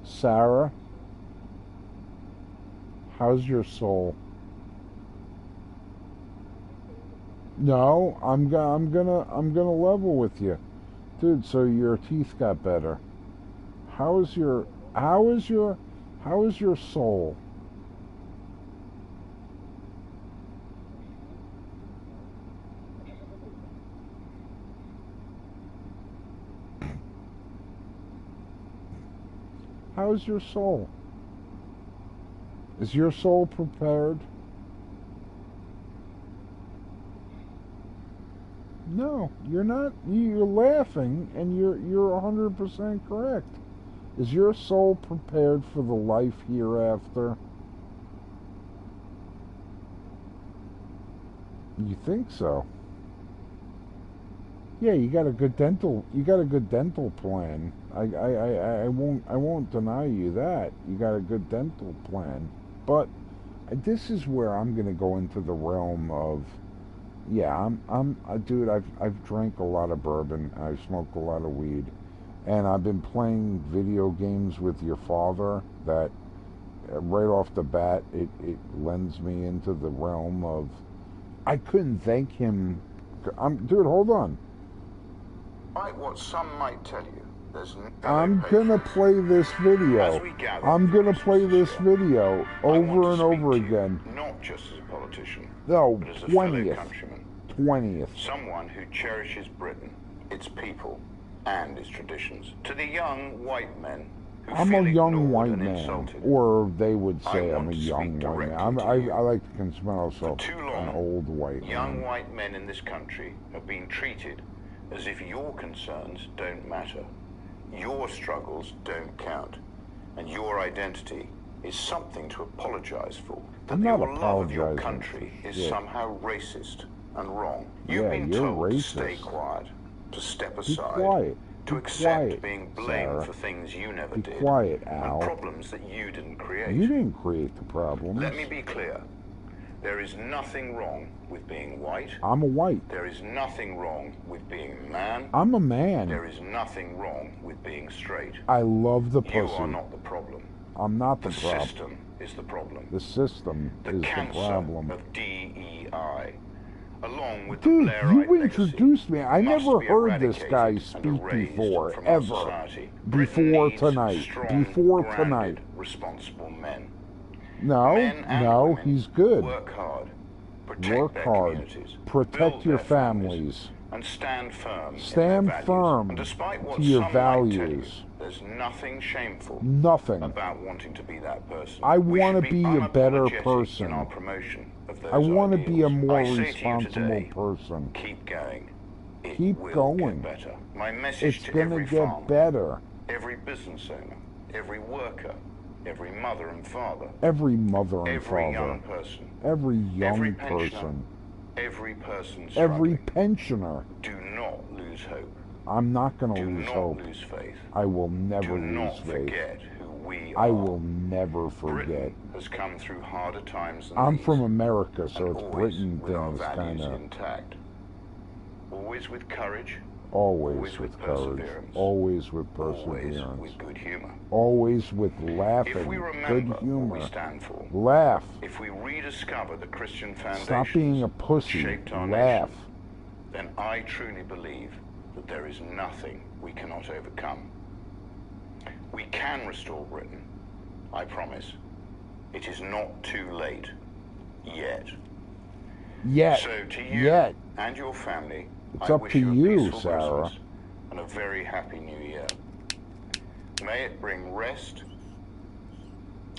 [SPEAKER 2] Sarah? How's your soul? No, I'm gonna level with you. Dude, so your teeth got better. How is your soul? How's your soul? Is your soul prepared? No, you're not. You're laughing, and you're 100% correct. Is your soul prepared for the life hereafter? You think so? Yeah, you got a good dental plan. I won't deny you that. You got a good dental plan. But this is where I'm going to go into the realm of, yeah, dude, I've drank a lot of bourbon, I've smoked a lot of weed, and I've been playing video games with your father that right off the bat, it lends me into the realm of, I couldn't thank him. Dude, hold on.
[SPEAKER 1] Despite what some might tell you, there's no
[SPEAKER 2] I'm gonna play this video. I'm gonna play this video over and over again.
[SPEAKER 1] Not just as a politician,
[SPEAKER 2] No,
[SPEAKER 1] but as a fellow
[SPEAKER 2] 20th.
[SPEAKER 1] countryman.
[SPEAKER 2] 20th.
[SPEAKER 1] Someone who cherishes Britain, its people, and its traditions. To the young white men who
[SPEAKER 2] I'm
[SPEAKER 1] feel
[SPEAKER 2] a young
[SPEAKER 1] ignored
[SPEAKER 2] white
[SPEAKER 1] and
[SPEAKER 2] man,
[SPEAKER 1] insulted.
[SPEAKER 2] or they would
[SPEAKER 1] I
[SPEAKER 2] say I'm
[SPEAKER 1] want
[SPEAKER 2] a
[SPEAKER 1] to
[SPEAKER 2] young
[SPEAKER 1] speak
[SPEAKER 2] white man.
[SPEAKER 1] directly to you.
[SPEAKER 2] I like to consider myself
[SPEAKER 1] For too
[SPEAKER 2] an
[SPEAKER 1] long,
[SPEAKER 2] old white
[SPEAKER 1] young
[SPEAKER 2] man.
[SPEAKER 1] white men in this country have been treated as if your concerns don't matter, your struggles don't count, and your identity is something to apologize for. That
[SPEAKER 2] I'm not
[SPEAKER 1] your love of your
[SPEAKER 2] apologizing
[SPEAKER 1] country
[SPEAKER 2] for
[SPEAKER 1] is
[SPEAKER 2] shit.
[SPEAKER 1] somehow racist and wrong.
[SPEAKER 2] Yeah,
[SPEAKER 1] You've been
[SPEAKER 2] you're
[SPEAKER 1] told
[SPEAKER 2] racist.
[SPEAKER 1] to stay quiet, to step
[SPEAKER 2] Be
[SPEAKER 1] aside,
[SPEAKER 2] quiet.
[SPEAKER 1] to
[SPEAKER 2] Be
[SPEAKER 1] accept
[SPEAKER 2] quiet,
[SPEAKER 1] being blamed
[SPEAKER 2] Sarah.
[SPEAKER 1] for things you never
[SPEAKER 2] Be
[SPEAKER 1] did,
[SPEAKER 2] quiet,
[SPEAKER 1] and
[SPEAKER 2] Al.
[SPEAKER 1] problems that you didn't create.
[SPEAKER 2] You didn't create the problems.
[SPEAKER 1] Let me be clear. There is nothing wrong with being white.
[SPEAKER 2] I'm a white.
[SPEAKER 1] There is nothing wrong with being a man.
[SPEAKER 2] I'm a man.
[SPEAKER 1] There is nothing wrong with being straight.
[SPEAKER 2] I love the
[SPEAKER 1] You are
[SPEAKER 2] pussy.
[SPEAKER 1] not the problem.
[SPEAKER 2] I'm not
[SPEAKER 1] The
[SPEAKER 2] the problem.
[SPEAKER 1] system is the problem.
[SPEAKER 2] The system
[SPEAKER 1] The
[SPEAKER 2] is the
[SPEAKER 1] cancer
[SPEAKER 2] problem.
[SPEAKER 1] of DEI, along with the
[SPEAKER 2] Dude,
[SPEAKER 1] Blairite
[SPEAKER 2] you
[SPEAKER 1] legacy,
[SPEAKER 2] introduced me. I
[SPEAKER 1] must
[SPEAKER 2] never
[SPEAKER 1] be
[SPEAKER 2] heard this
[SPEAKER 1] eradicated
[SPEAKER 2] guy
[SPEAKER 1] and
[SPEAKER 2] speak
[SPEAKER 1] erased
[SPEAKER 2] before,
[SPEAKER 1] from our
[SPEAKER 2] ever.
[SPEAKER 1] society.
[SPEAKER 2] Before
[SPEAKER 1] Britain needs
[SPEAKER 2] tonight.
[SPEAKER 1] strong,
[SPEAKER 2] Before
[SPEAKER 1] grounded,
[SPEAKER 2] tonight.
[SPEAKER 1] responsible men.
[SPEAKER 2] No,
[SPEAKER 1] Men and
[SPEAKER 2] no,
[SPEAKER 1] women
[SPEAKER 2] he's good.
[SPEAKER 1] Work hard, protect
[SPEAKER 2] Work
[SPEAKER 1] their
[SPEAKER 2] hard.
[SPEAKER 1] communities,
[SPEAKER 2] Protect
[SPEAKER 1] build
[SPEAKER 2] your
[SPEAKER 1] their families,
[SPEAKER 2] families.
[SPEAKER 1] and stand firm
[SPEAKER 2] Stand
[SPEAKER 1] in their values.
[SPEAKER 2] firm
[SPEAKER 1] And despite what
[SPEAKER 2] to your
[SPEAKER 1] some might tell you,
[SPEAKER 2] values.
[SPEAKER 1] there's nothing shameful
[SPEAKER 2] Nothing.
[SPEAKER 1] about wanting to be that person.
[SPEAKER 2] I
[SPEAKER 1] We
[SPEAKER 2] wanna
[SPEAKER 1] should
[SPEAKER 2] be a better
[SPEAKER 1] unapologetic
[SPEAKER 2] person.
[SPEAKER 1] in our promotion of those
[SPEAKER 2] I want to be a
[SPEAKER 1] ideals.
[SPEAKER 2] more
[SPEAKER 1] I say to you
[SPEAKER 2] responsible
[SPEAKER 1] today,
[SPEAKER 2] person.
[SPEAKER 1] keep going. It
[SPEAKER 2] Keep
[SPEAKER 1] will
[SPEAKER 2] going.
[SPEAKER 1] Get better. My message
[SPEAKER 2] It's
[SPEAKER 1] to
[SPEAKER 2] going to
[SPEAKER 1] every
[SPEAKER 2] get
[SPEAKER 1] farmer,
[SPEAKER 2] better.
[SPEAKER 1] every business owner, every worker, every mother and father,
[SPEAKER 2] Every mother and
[SPEAKER 1] every young
[SPEAKER 2] father.
[SPEAKER 1] person,
[SPEAKER 2] Every young
[SPEAKER 1] every pensioner,
[SPEAKER 2] person.
[SPEAKER 1] every person
[SPEAKER 2] Every
[SPEAKER 1] struggling,
[SPEAKER 2] pensioner.
[SPEAKER 1] do not lose hope.
[SPEAKER 2] I'm not going to
[SPEAKER 1] Do
[SPEAKER 2] lose
[SPEAKER 1] not
[SPEAKER 2] hope.
[SPEAKER 1] lose faith.
[SPEAKER 2] I will never
[SPEAKER 1] Do
[SPEAKER 2] lose
[SPEAKER 1] not
[SPEAKER 2] faith.
[SPEAKER 1] forget who we are.
[SPEAKER 2] I will never forget.
[SPEAKER 1] Britain has come through harder times than
[SPEAKER 2] I'm
[SPEAKER 1] these,
[SPEAKER 2] from America, so
[SPEAKER 1] and
[SPEAKER 2] it's
[SPEAKER 1] always
[SPEAKER 2] Britain
[SPEAKER 1] with our
[SPEAKER 2] thing is
[SPEAKER 1] values
[SPEAKER 2] kind of
[SPEAKER 1] intact. Always with courage,
[SPEAKER 2] always with courage,
[SPEAKER 1] perseverance,
[SPEAKER 2] always with
[SPEAKER 1] always
[SPEAKER 2] perseverance,
[SPEAKER 1] with good humor.
[SPEAKER 2] always with
[SPEAKER 1] If
[SPEAKER 2] laughing,
[SPEAKER 1] we
[SPEAKER 2] good
[SPEAKER 1] remember what we
[SPEAKER 2] humor.
[SPEAKER 1] stand for,
[SPEAKER 2] Laugh.
[SPEAKER 1] if we rediscover the Christian foundations
[SPEAKER 2] Stop being a
[SPEAKER 1] that
[SPEAKER 2] pussy.
[SPEAKER 1] shaped our
[SPEAKER 2] Laugh.
[SPEAKER 1] nation, then I truly believe that there is nothing we cannot overcome. We can restore Britain, I promise. It is not too late. Yet.
[SPEAKER 2] Yet.
[SPEAKER 1] So to you
[SPEAKER 2] Yet.
[SPEAKER 1] and your family,
[SPEAKER 2] It's
[SPEAKER 1] I
[SPEAKER 2] up
[SPEAKER 1] wish
[SPEAKER 2] to
[SPEAKER 1] you a
[SPEAKER 2] you,
[SPEAKER 1] peaceful
[SPEAKER 2] Sarah.
[SPEAKER 1] Christmas and a very happy New Year. May it bring rest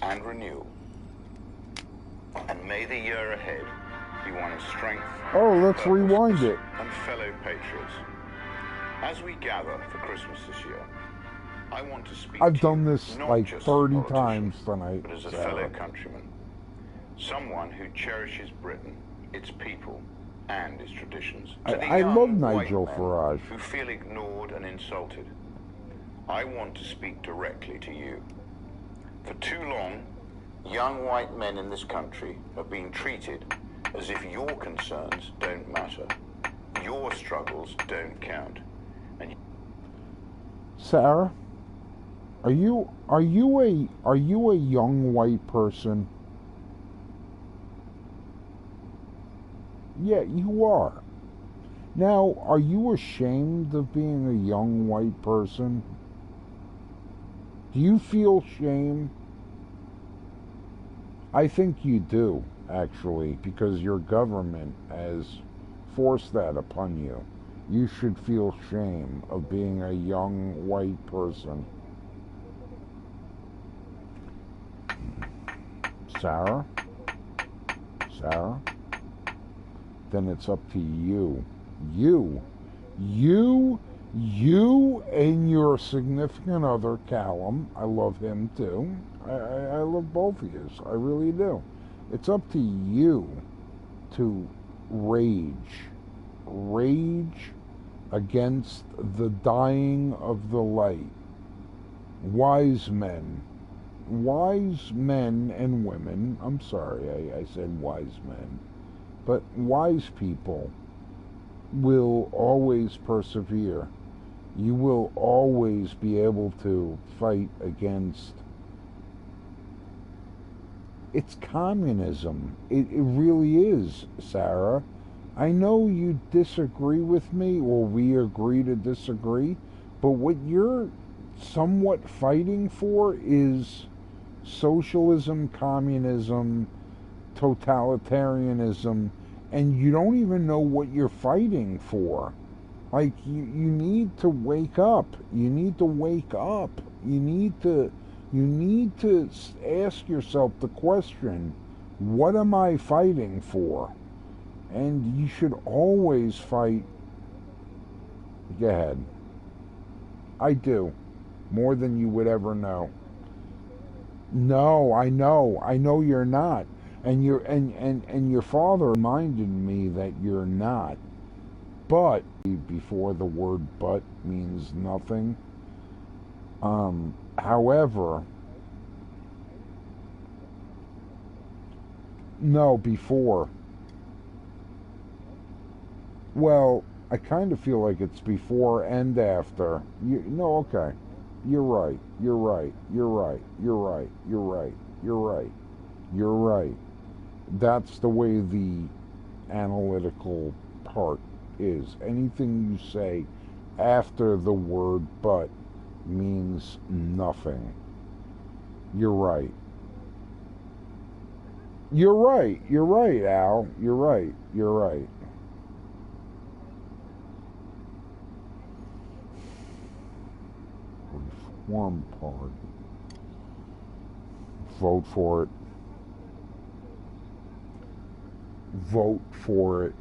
[SPEAKER 1] and renewal And may the year ahead be one of strength.
[SPEAKER 2] Oh, let's rewind it.
[SPEAKER 1] And fellow patriots. As we gather for Christmas this year, I want to speak
[SPEAKER 2] I've
[SPEAKER 1] to
[SPEAKER 2] done
[SPEAKER 1] you,
[SPEAKER 2] this
[SPEAKER 1] not
[SPEAKER 2] like
[SPEAKER 1] just
[SPEAKER 2] 30
[SPEAKER 1] politician,
[SPEAKER 2] times tonight,
[SPEAKER 1] but as a
[SPEAKER 2] Sarah.
[SPEAKER 1] fellow countryman. Someone who cherishes Britain, its people, and its traditions. To the
[SPEAKER 2] I
[SPEAKER 1] young
[SPEAKER 2] love
[SPEAKER 1] white
[SPEAKER 2] Nigel
[SPEAKER 1] men
[SPEAKER 2] Farage.
[SPEAKER 1] who feel ignored and insulted, I want to speak directly to you. For too long, young white men in this country have been treated as if your concerns don't matter, your struggles don't count. And
[SPEAKER 2] Sarah, are you a young white person? Yeah, you are. Now, are you ashamed of being a young white person? Do you feel shame? I think you do, actually, because your government has forced that upon you. You should feel shame of being a young white person. Sarah? Sarah? Then it's up to you. You and your significant other, Callum. I love him too. I love both of you. I really do. It's up to you to rage against the dying of the light. Wise men and women, I'm sorry, I said wise men, but wise people will always persevere. You will always be able to fight against. It's communism. It really is, Sarah. I know you disagree with me, or we agree to disagree, but what you're somewhat fighting for is socialism, communism, totalitarianism, and you don't even know what you're fighting for. Like, you need to wake up. You need to wake up. You need to ask yourself the question, what am I fighting for? And you should always fight. Go ahead. I do. More than you would ever know. No, I know you're not. And your father reminded me that you're not. But before the word but means nothing. However, no, before. Well, I kind of feel like it's before and after. No, okay. You're right. You're right. You're right. You're right. You're right. You're right. You're right. That's the way the analytical part is. Anything you say after the word but means nothing. You're right. You're right. You're right, Al. You're right. You're right. Reform Party. Vote for it. Vote for it.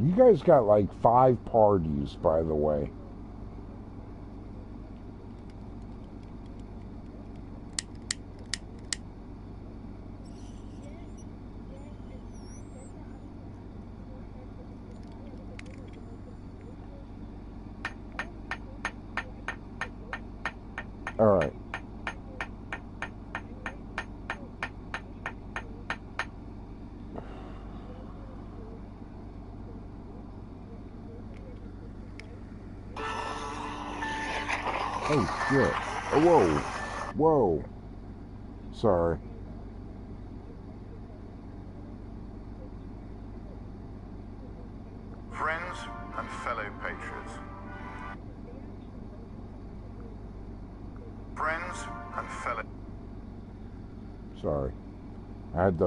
[SPEAKER 2] You guys got like 5 parties, by the way. All right. Oh, shit. Oh, whoa. Whoa. Sorry.
[SPEAKER 1] friends and fellow patriots. Friends and fellow.
[SPEAKER 2] Sorry. I had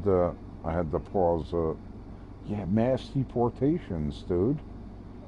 [SPEAKER 2] to pause. Yeah, mass deportations, dude.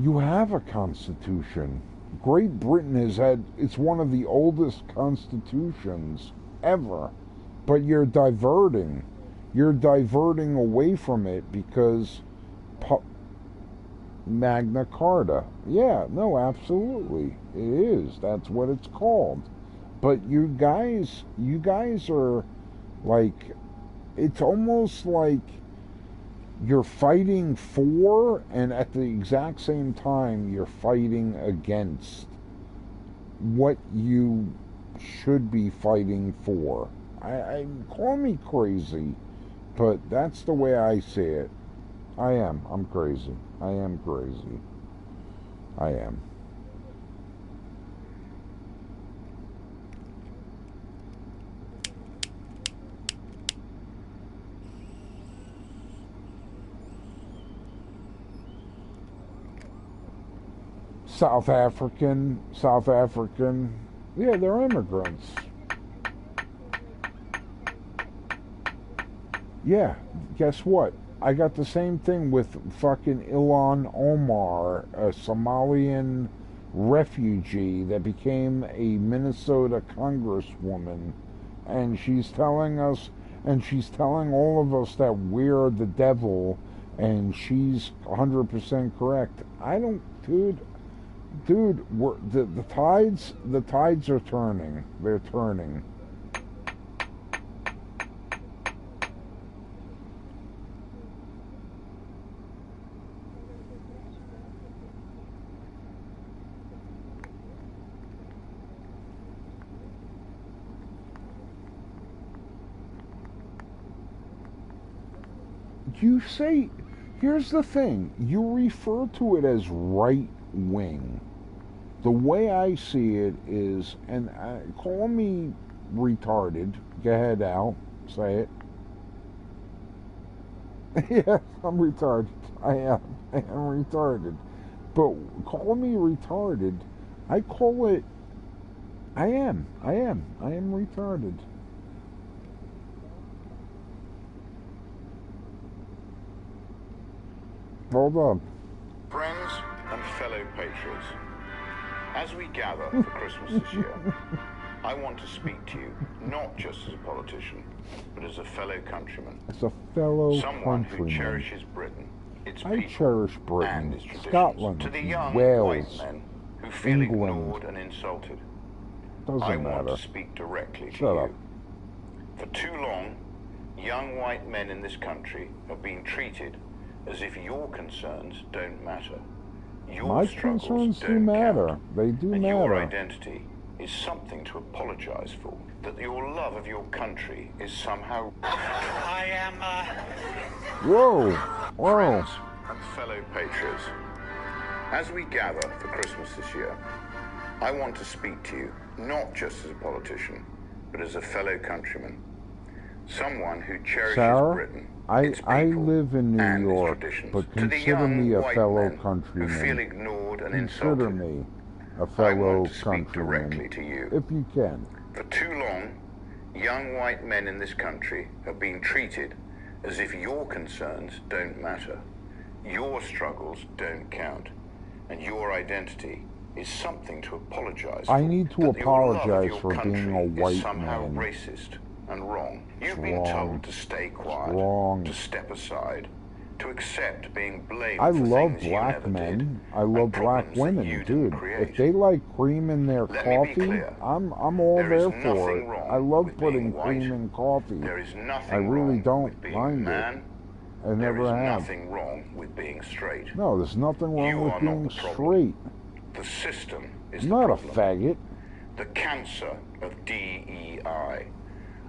[SPEAKER 2] You have a constitution. Great Britain has had, it's one of the oldest constitutions ever. But you're diverting. You're diverting away from it because Magna Carta. Yeah, no, absolutely. It is. That's what it's called. But you guys are like, it's almost like you're fighting for, and at the exact same time, you're fighting against what you should be fighting for. I call me crazy, but that's the way I see it. I'm crazy. I am crazy. I am. South African. Yeah, they're immigrants. Yeah, guess what? I got the same thing with fucking Ilhan Omar, a Somalian refugee that became a Minnesota congresswoman. And she's telling us, and she's telling all of us that we're the devil, and she's 100% correct. I don't, dude, the tides are turning. They're turning. You say, here's the thing, you refer to it as right wing. The way I see it is, and call me retarded, go ahead, Al, say it. Yes, I'm retarded. I am retarded. But call me retarded. I call it, I am retarded. Hold on.
[SPEAKER 1] Friends and fellow patriots, as we gather for Christmas this year, I want to speak to you not just as a politician, but as a fellow countryman.
[SPEAKER 2] As a fellow
[SPEAKER 1] Someone
[SPEAKER 2] countryman.
[SPEAKER 1] who cherishes Britain, its
[SPEAKER 2] I
[SPEAKER 1] people,
[SPEAKER 2] cherish
[SPEAKER 1] and
[SPEAKER 2] Britain,
[SPEAKER 1] its traditions.
[SPEAKER 2] Scotland,
[SPEAKER 1] To the young
[SPEAKER 2] Wales,
[SPEAKER 1] white men who feel
[SPEAKER 2] England.
[SPEAKER 1] ignored and insulted,
[SPEAKER 2] Doesn't
[SPEAKER 1] I
[SPEAKER 2] matter.
[SPEAKER 1] want to speak directly to
[SPEAKER 2] Shut
[SPEAKER 1] you.
[SPEAKER 2] up.
[SPEAKER 1] For too long, young white men in this country have been treated as if your concerns don't matter. Your
[SPEAKER 2] My
[SPEAKER 1] struggles
[SPEAKER 2] concerns do
[SPEAKER 1] don't
[SPEAKER 2] matter.
[SPEAKER 1] count,
[SPEAKER 2] They do
[SPEAKER 1] and your
[SPEAKER 2] matter.
[SPEAKER 1] identity is something to apologize for. That your love of your country is somehow...
[SPEAKER 4] I am,
[SPEAKER 2] Whoa.
[SPEAKER 1] Friends and fellow patriots, as we gather for Christmas this year, I want to speak to you not just as a politician, but as a fellow countryman. Someone who cherishes
[SPEAKER 2] Sarah,
[SPEAKER 1] Britain,
[SPEAKER 2] I
[SPEAKER 1] its people,
[SPEAKER 2] live in New
[SPEAKER 1] and its
[SPEAKER 2] York,
[SPEAKER 1] traditions.
[SPEAKER 2] but
[SPEAKER 1] To the
[SPEAKER 2] consider
[SPEAKER 1] young
[SPEAKER 2] me a
[SPEAKER 1] white
[SPEAKER 2] fellow
[SPEAKER 1] men
[SPEAKER 2] countryman.
[SPEAKER 1] who feel ignored and
[SPEAKER 2] Consider
[SPEAKER 1] insulted,
[SPEAKER 2] me a
[SPEAKER 1] I
[SPEAKER 2] fellow
[SPEAKER 1] want to speak directly
[SPEAKER 2] countryman,
[SPEAKER 1] to you.
[SPEAKER 2] if you can.
[SPEAKER 1] For too long, young white men in this country have been treated as if your concerns don't matter, your struggles don't count, and your identity is something to apologize for.
[SPEAKER 2] I need to
[SPEAKER 1] That your love of
[SPEAKER 2] apologize
[SPEAKER 1] your
[SPEAKER 2] for being
[SPEAKER 1] country
[SPEAKER 2] a white
[SPEAKER 1] is somehow
[SPEAKER 2] man.
[SPEAKER 1] racist and wrong. You've
[SPEAKER 2] It's
[SPEAKER 1] been
[SPEAKER 2] wrong.
[SPEAKER 1] told to stay quiet,
[SPEAKER 2] wrong.
[SPEAKER 1] to step aside, to accept being blamed
[SPEAKER 2] I
[SPEAKER 1] for
[SPEAKER 2] love
[SPEAKER 1] things you
[SPEAKER 2] black
[SPEAKER 1] never
[SPEAKER 2] men.
[SPEAKER 1] did,
[SPEAKER 2] I
[SPEAKER 1] and
[SPEAKER 2] love black
[SPEAKER 1] problems that
[SPEAKER 2] women,
[SPEAKER 1] you didn't
[SPEAKER 2] dude.
[SPEAKER 1] create.
[SPEAKER 2] If they like cream in their
[SPEAKER 1] Let me be
[SPEAKER 2] coffee,
[SPEAKER 1] clear.
[SPEAKER 2] I'm all
[SPEAKER 1] There is
[SPEAKER 2] there for
[SPEAKER 1] nothing
[SPEAKER 2] it.
[SPEAKER 1] wrong
[SPEAKER 2] I love
[SPEAKER 1] with
[SPEAKER 2] putting
[SPEAKER 1] being
[SPEAKER 2] cream
[SPEAKER 1] white.
[SPEAKER 2] in coffee.
[SPEAKER 1] There is nothing
[SPEAKER 2] I really
[SPEAKER 1] wrong
[SPEAKER 2] don't
[SPEAKER 1] with being
[SPEAKER 2] mind
[SPEAKER 1] a man.
[SPEAKER 2] it. I never
[SPEAKER 1] There is
[SPEAKER 2] have.
[SPEAKER 1] nothing wrong with being straight.
[SPEAKER 2] No, there's nothing wrong
[SPEAKER 1] You
[SPEAKER 2] with
[SPEAKER 1] are not
[SPEAKER 2] being
[SPEAKER 1] the problem.
[SPEAKER 2] straight.
[SPEAKER 1] The system is
[SPEAKER 2] I'm
[SPEAKER 1] the
[SPEAKER 2] not a
[SPEAKER 1] problem.
[SPEAKER 2] faggot.
[SPEAKER 1] The cancer of DEI,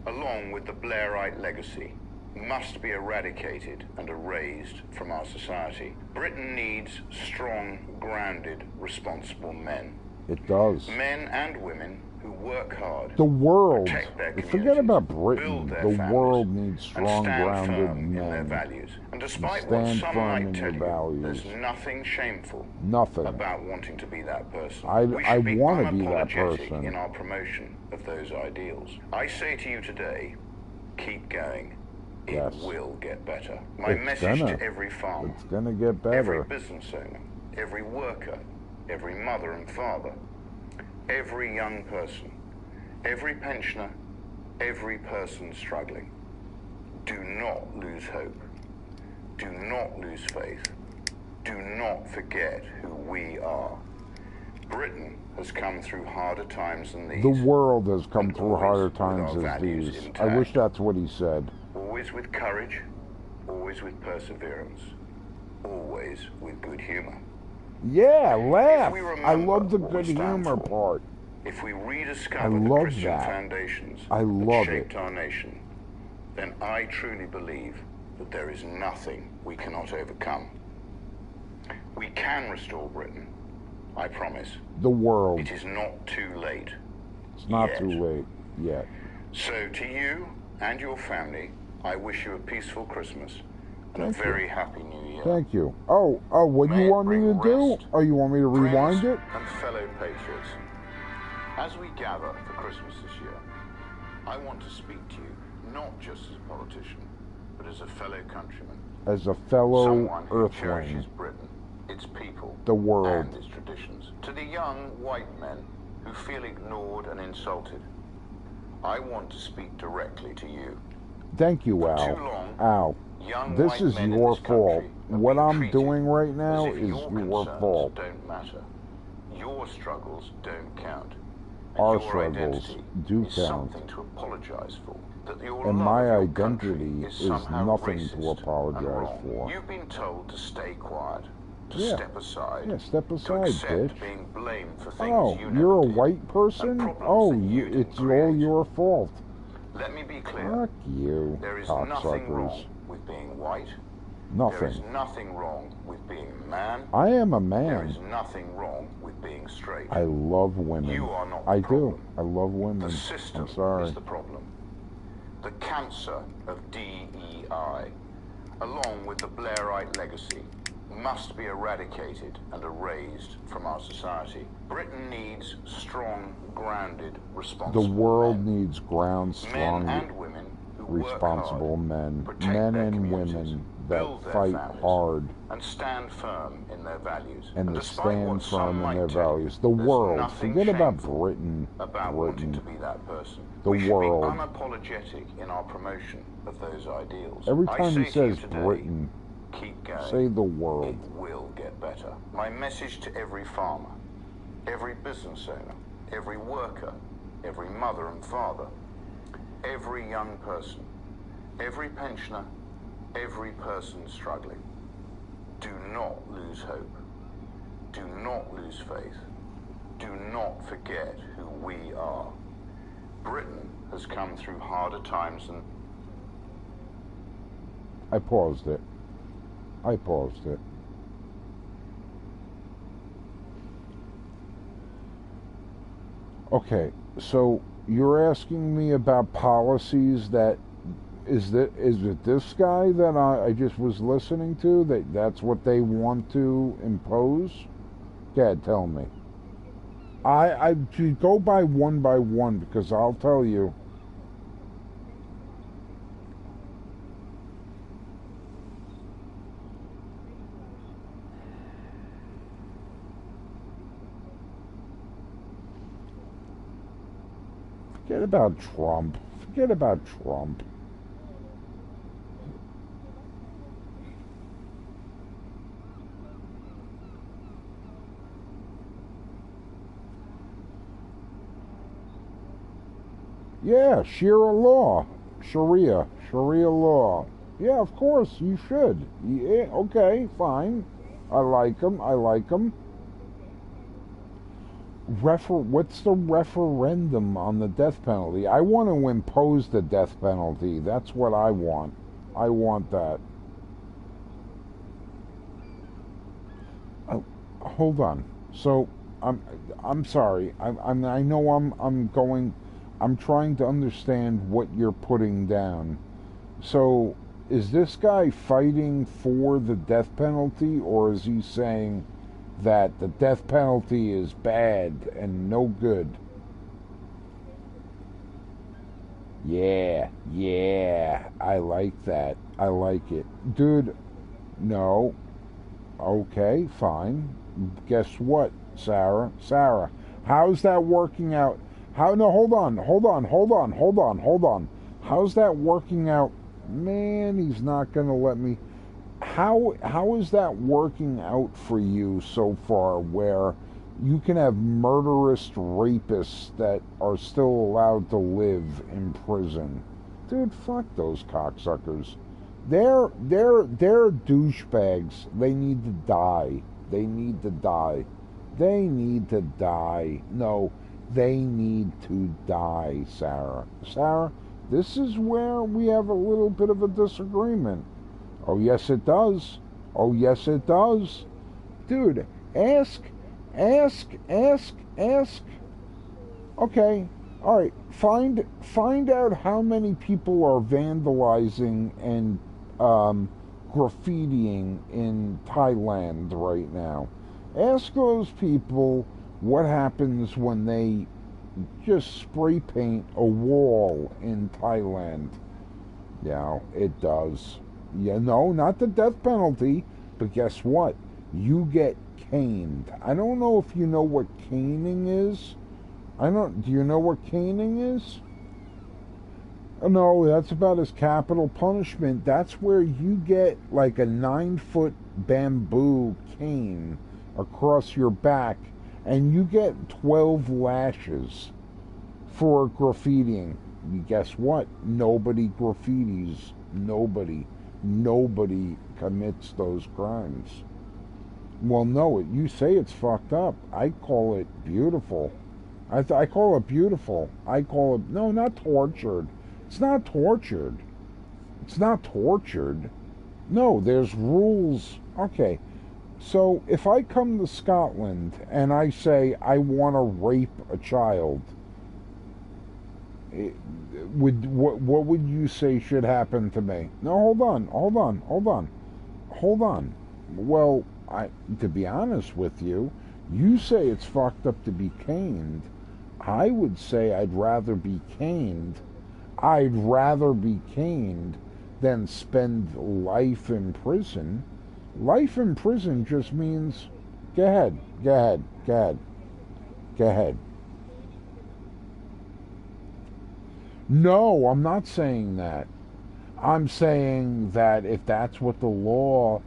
[SPEAKER 1] along with the Blairite legacy, must be eradicated and erased from our society. Britain needs strong, grounded, responsible men.
[SPEAKER 2] It does.
[SPEAKER 1] Men and women who work hard,
[SPEAKER 2] The world.
[SPEAKER 1] protect their
[SPEAKER 2] Forget
[SPEAKER 1] communities,
[SPEAKER 2] about
[SPEAKER 1] build
[SPEAKER 2] Britain.
[SPEAKER 1] their
[SPEAKER 2] The
[SPEAKER 1] families,
[SPEAKER 2] world needs
[SPEAKER 1] and
[SPEAKER 2] strong,
[SPEAKER 1] stand
[SPEAKER 2] grounded
[SPEAKER 1] firm in their
[SPEAKER 2] men.
[SPEAKER 1] values. And despite
[SPEAKER 2] And
[SPEAKER 1] what
[SPEAKER 2] stand
[SPEAKER 1] some
[SPEAKER 2] firm
[SPEAKER 1] might
[SPEAKER 2] in
[SPEAKER 1] tell
[SPEAKER 2] your
[SPEAKER 1] you,
[SPEAKER 2] values.
[SPEAKER 1] there's nothing shameful
[SPEAKER 2] Nothing.
[SPEAKER 1] about wanting to be that person.
[SPEAKER 2] I
[SPEAKER 1] We should be
[SPEAKER 2] wanna be that
[SPEAKER 1] unapologetic
[SPEAKER 2] person.
[SPEAKER 1] in our promotion of those ideals. I say to you today, keep going. It
[SPEAKER 2] Yes.
[SPEAKER 1] will get better. My
[SPEAKER 2] It's
[SPEAKER 1] message
[SPEAKER 2] gonna.
[SPEAKER 1] to every farmer,
[SPEAKER 2] It's gonna get
[SPEAKER 1] every
[SPEAKER 2] better.
[SPEAKER 1] business owner, every worker, every mother and father, every young person, every pensioner, every person struggling. Do not lose hope. Do not lose faith. Do not forget who we are. Britain has come through harder times than these.
[SPEAKER 2] The world has come
[SPEAKER 1] and
[SPEAKER 2] through
[SPEAKER 1] always
[SPEAKER 2] harder
[SPEAKER 1] with
[SPEAKER 2] times
[SPEAKER 1] our
[SPEAKER 2] as
[SPEAKER 1] values
[SPEAKER 2] these.
[SPEAKER 1] intact.
[SPEAKER 2] I wish that's what he said.
[SPEAKER 1] Always with courage, always with perseverance, always with good humor.
[SPEAKER 2] Yeah, laugh.
[SPEAKER 1] we
[SPEAKER 2] I
[SPEAKER 1] remember
[SPEAKER 2] love the
[SPEAKER 1] what we
[SPEAKER 2] good
[SPEAKER 1] stand
[SPEAKER 2] humor
[SPEAKER 1] for,
[SPEAKER 2] part.
[SPEAKER 1] If we rediscover
[SPEAKER 2] I
[SPEAKER 1] the
[SPEAKER 2] love
[SPEAKER 1] Christian
[SPEAKER 2] that.
[SPEAKER 1] foundations
[SPEAKER 2] I
[SPEAKER 1] that
[SPEAKER 2] love
[SPEAKER 1] shaped
[SPEAKER 2] it.
[SPEAKER 1] our nation, then I truly believe that there is nothing we cannot overcome. We can restore Britain, I promise.
[SPEAKER 2] The world.
[SPEAKER 1] It is not too late.
[SPEAKER 2] It's not
[SPEAKER 1] yet.
[SPEAKER 2] too late yet.
[SPEAKER 1] So to you and your family, I wish you a peaceful Christmas and
[SPEAKER 2] Thank
[SPEAKER 1] a
[SPEAKER 2] you.
[SPEAKER 1] very happy New Year.
[SPEAKER 2] Thank you. Oh, what do
[SPEAKER 1] May
[SPEAKER 2] you
[SPEAKER 1] it
[SPEAKER 2] want me to
[SPEAKER 1] bring
[SPEAKER 2] do?
[SPEAKER 1] rest,
[SPEAKER 2] Oh, you want me to rewind
[SPEAKER 1] Friends
[SPEAKER 2] it?
[SPEAKER 1] and fellow patriots, as we gather for Christmas this year, I want to speak to you not just as a politician, but as a fellow countryman.
[SPEAKER 2] As a fellow
[SPEAKER 1] Someone who
[SPEAKER 2] Earthling.
[SPEAKER 1] cherishes Britain, its people,
[SPEAKER 2] The world.
[SPEAKER 1] and its traditions. To the young white men who feel ignored and insulted, I want to speak directly to you.
[SPEAKER 2] Thank you,
[SPEAKER 1] For
[SPEAKER 2] Al.
[SPEAKER 1] too long,
[SPEAKER 2] Al,
[SPEAKER 1] young
[SPEAKER 2] this
[SPEAKER 1] white
[SPEAKER 2] is
[SPEAKER 1] men in
[SPEAKER 2] your
[SPEAKER 1] this
[SPEAKER 2] fault.
[SPEAKER 1] country have
[SPEAKER 2] What
[SPEAKER 1] been
[SPEAKER 2] I'm
[SPEAKER 1] treated
[SPEAKER 2] doing right now
[SPEAKER 1] as if
[SPEAKER 2] is
[SPEAKER 1] your
[SPEAKER 2] your
[SPEAKER 1] concerns
[SPEAKER 2] fault.
[SPEAKER 1] don't matter. Your struggles don't count. And
[SPEAKER 2] Our
[SPEAKER 1] your
[SPEAKER 2] struggles
[SPEAKER 1] identity
[SPEAKER 2] do
[SPEAKER 1] is
[SPEAKER 2] count.
[SPEAKER 1] something to apologize for. That your
[SPEAKER 2] And
[SPEAKER 1] love
[SPEAKER 2] my
[SPEAKER 1] of your
[SPEAKER 2] identity
[SPEAKER 1] country
[SPEAKER 2] is
[SPEAKER 1] somehow
[SPEAKER 2] nothing to
[SPEAKER 1] racist
[SPEAKER 2] apologize
[SPEAKER 1] and wrong.
[SPEAKER 2] for.
[SPEAKER 1] You've been told to stay quiet, to
[SPEAKER 2] Yeah.
[SPEAKER 1] step aside,
[SPEAKER 2] Yeah, step
[SPEAKER 1] to
[SPEAKER 2] aside,
[SPEAKER 1] accept
[SPEAKER 2] bitch.
[SPEAKER 1] being blamed for things
[SPEAKER 2] Oh,
[SPEAKER 1] you
[SPEAKER 2] you're
[SPEAKER 1] never
[SPEAKER 2] a
[SPEAKER 1] did,
[SPEAKER 2] white person?
[SPEAKER 1] and problems
[SPEAKER 2] Oh,
[SPEAKER 1] that you didn't
[SPEAKER 2] it's all
[SPEAKER 1] create.
[SPEAKER 2] your fault.
[SPEAKER 1] Let me be clear.
[SPEAKER 2] Fuck you,
[SPEAKER 1] There is nothing wrong
[SPEAKER 2] cocksuckers.
[SPEAKER 1] with being white. There is
[SPEAKER 2] Nothing.
[SPEAKER 1] nothing wrong with being a man.
[SPEAKER 2] I am a
[SPEAKER 1] There
[SPEAKER 2] man.
[SPEAKER 1] is nothing wrong with being straight.
[SPEAKER 2] I love women.
[SPEAKER 1] You are not the
[SPEAKER 2] I do.
[SPEAKER 1] problem.
[SPEAKER 2] I love women.
[SPEAKER 1] The system
[SPEAKER 2] I'm sorry.
[SPEAKER 1] is the problem. The cancer of DEI, along with the Blairite legacy, must be eradicated and erased from our society. Britain needs strong, grounded,
[SPEAKER 2] The
[SPEAKER 1] responsible
[SPEAKER 2] world
[SPEAKER 1] men.
[SPEAKER 2] needs ground
[SPEAKER 1] Men
[SPEAKER 2] strong,
[SPEAKER 1] and women who
[SPEAKER 2] responsible
[SPEAKER 1] work hard,
[SPEAKER 2] men.
[SPEAKER 1] protect
[SPEAKER 2] Men
[SPEAKER 1] their
[SPEAKER 2] and
[SPEAKER 1] communities,
[SPEAKER 2] women
[SPEAKER 1] build
[SPEAKER 2] that
[SPEAKER 1] their
[SPEAKER 2] fight
[SPEAKER 1] families,
[SPEAKER 2] hard
[SPEAKER 1] and stand firm in their values.
[SPEAKER 2] and that
[SPEAKER 1] despite
[SPEAKER 2] stand
[SPEAKER 1] what some
[SPEAKER 2] firm in
[SPEAKER 1] might
[SPEAKER 2] their
[SPEAKER 1] tell you,
[SPEAKER 2] values. The
[SPEAKER 1] there's
[SPEAKER 2] world.
[SPEAKER 1] nothing
[SPEAKER 2] Forget about
[SPEAKER 1] shameful
[SPEAKER 2] Britain.
[SPEAKER 1] about wanting to
[SPEAKER 2] Britain.
[SPEAKER 1] be that person.
[SPEAKER 2] The
[SPEAKER 1] We should
[SPEAKER 2] world.
[SPEAKER 1] be unapologetic in our promotion of those ideals.
[SPEAKER 2] Every
[SPEAKER 1] I
[SPEAKER 2] time
[SPEAKER 1] say
[SPEAKER 2] he
[SPEAKER 1] to you
[SPEAKER 2] says
[SPEAKER 1] today,
[SPEAKER 2] Britain,
[SPEAKER 1] keep going.
[SPEAKER 2] say the world.
[SPEAKER 1] It will get better. My message to every farmer, every business owner, every worker, every mother and father, every young person, every pensioner, every person struggling. Do not lose hope. Do not lose faith. Do not forget who we are. Britain has come through harder times than...
[SPEAKER 2] I paused it. I paused it. Okay, so you're asking me about policies that is it this guy that I just was listening to that's what they want to impose? Dad, tell me. I should go by one because I'll tell you. Forget about Trump. Forget about Trump. Yeah, Sharia law. Sharia law. Yeah, of course, you should. Yeah, okay, fine. I like them. What's the referendum on the death penalty? I want to impose the death penalty. That's what I want. I want that. Oh, hold on. So I'm sorry. I know I'm trying to understand what you're putting down. So is this guy fighting for the death penalty, or is he saying that the death penalty is bad and no good? Yeah, I like that. I like it. Dude, no. Okay, fine. Guess what, Sarah? Sarah, how's that working out? No, hold on. How's that working out? Man, he's not going to let me. How is that working out for you so far, where you can have murderous rapists that are still allowed to live in prison? Dude, fuck those cocksuckers. They're douchebags. They need to die. They need to die. They need to die. No, they need to die, Sarah. Sarah, this is where we have a little bit of a disagreement. Oh, yes, it does. Oh, yes, it does. Dude, ask. Okay, all right. Find out how many people are vandalizing and graffitiing in Thailand right now. Ask those people what happens when they just spray paint a wall in Thailand. Yeah, it does. Yeah, no, not the death penalty, but guess what? You get caned. I don't know if you know what caning is. Do you know what caning is? No, that's about as capital punishment. That's where you get like a 9-foot bamboo cane across your back, and you get 12 lashes for graffitiing. Guess what? Nobody graffitis. Nobody commits those crimes. Well, no, you say it's fucked up. I call it beautiful. I call it beautiful. I call it, no, not tortured. It's not tortured. It's not tortured. No, there's rules. Okay, so if I come to Scotland and I say I want to rape a child, what would you say should happen to me? No, hold on. Well, to be honest with you, you say it's fucked up to be caned. I would say I'd rather be caned. I'd rather be caned than spend life in prison. Life in prison just means, go ahead. No, I'm not saying that. I'm saying that if that's what the law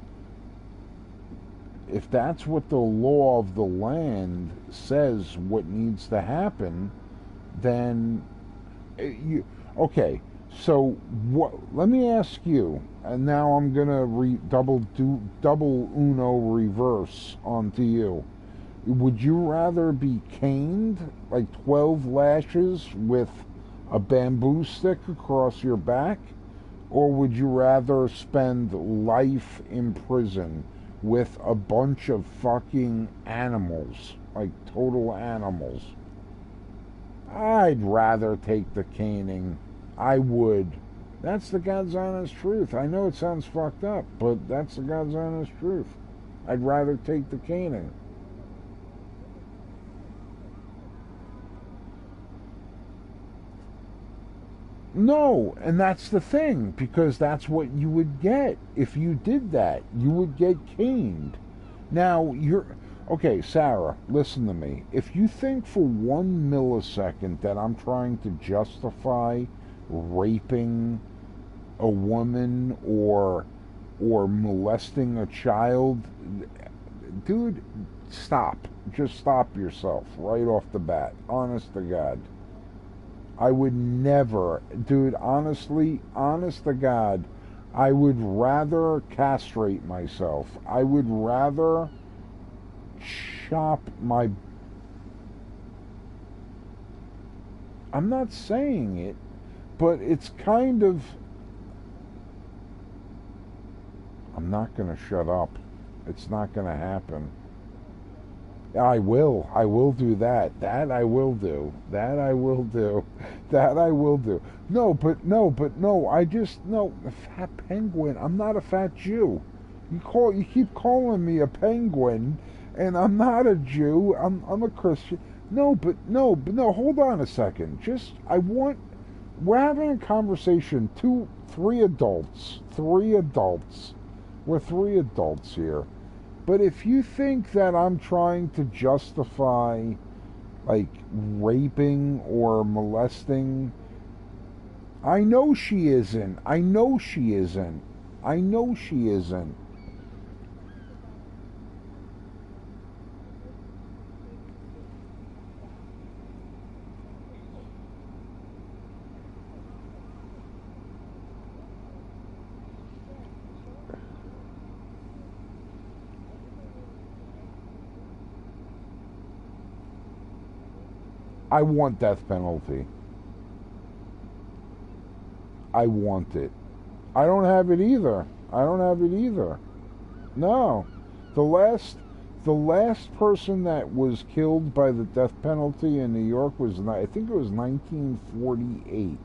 [SPEAKER 2] of the land says what needs to happen, then okay. So what? Let me ask you, and now I'm gonna double Uno reverse onto you. Would you rather be caned, like 12 lashes with a bamboo stick across your back, or would you rather spend life in prison with a bunch of fucking animals, like total animals? I'd rather take the caning. I would. That's the God's honest truth. I know it sounds fucked up, but that's the God's honest truth. I'd rather take the caning. No, and that's the thing, because that's what you would get if you did that. You would get caned. Now, okay, Sarah, listen to me. If you think for 1 millisecond that I'm trying to justify raping a woman or molesting a child, dude, stop. Just stop yourself right off the bat. Honest to God. I would never, dude, honest to God, I would rather castrate myself. I would rather chop my... I'm not saying it, but it's kind of... I'm not going to shut up. It's not going to happen. I will do that. That I will do. No, I just, no, a fat penguin. I'm not a fat Jew. You keep calling me a penguin, and I'm not a Jew. I'm a Christian. No, hold on a second. We're having a conversation. Three adults. We're 3 adults here. But if you think that I'm trying to justify, like, raping or molesting, I know she isn't. I know she isn't. I know she isn't. I want death penalty. I want it. I don't have it either. I don't have it either. No. The last person that was killed by the death penalty in New York was, I think it was 1948.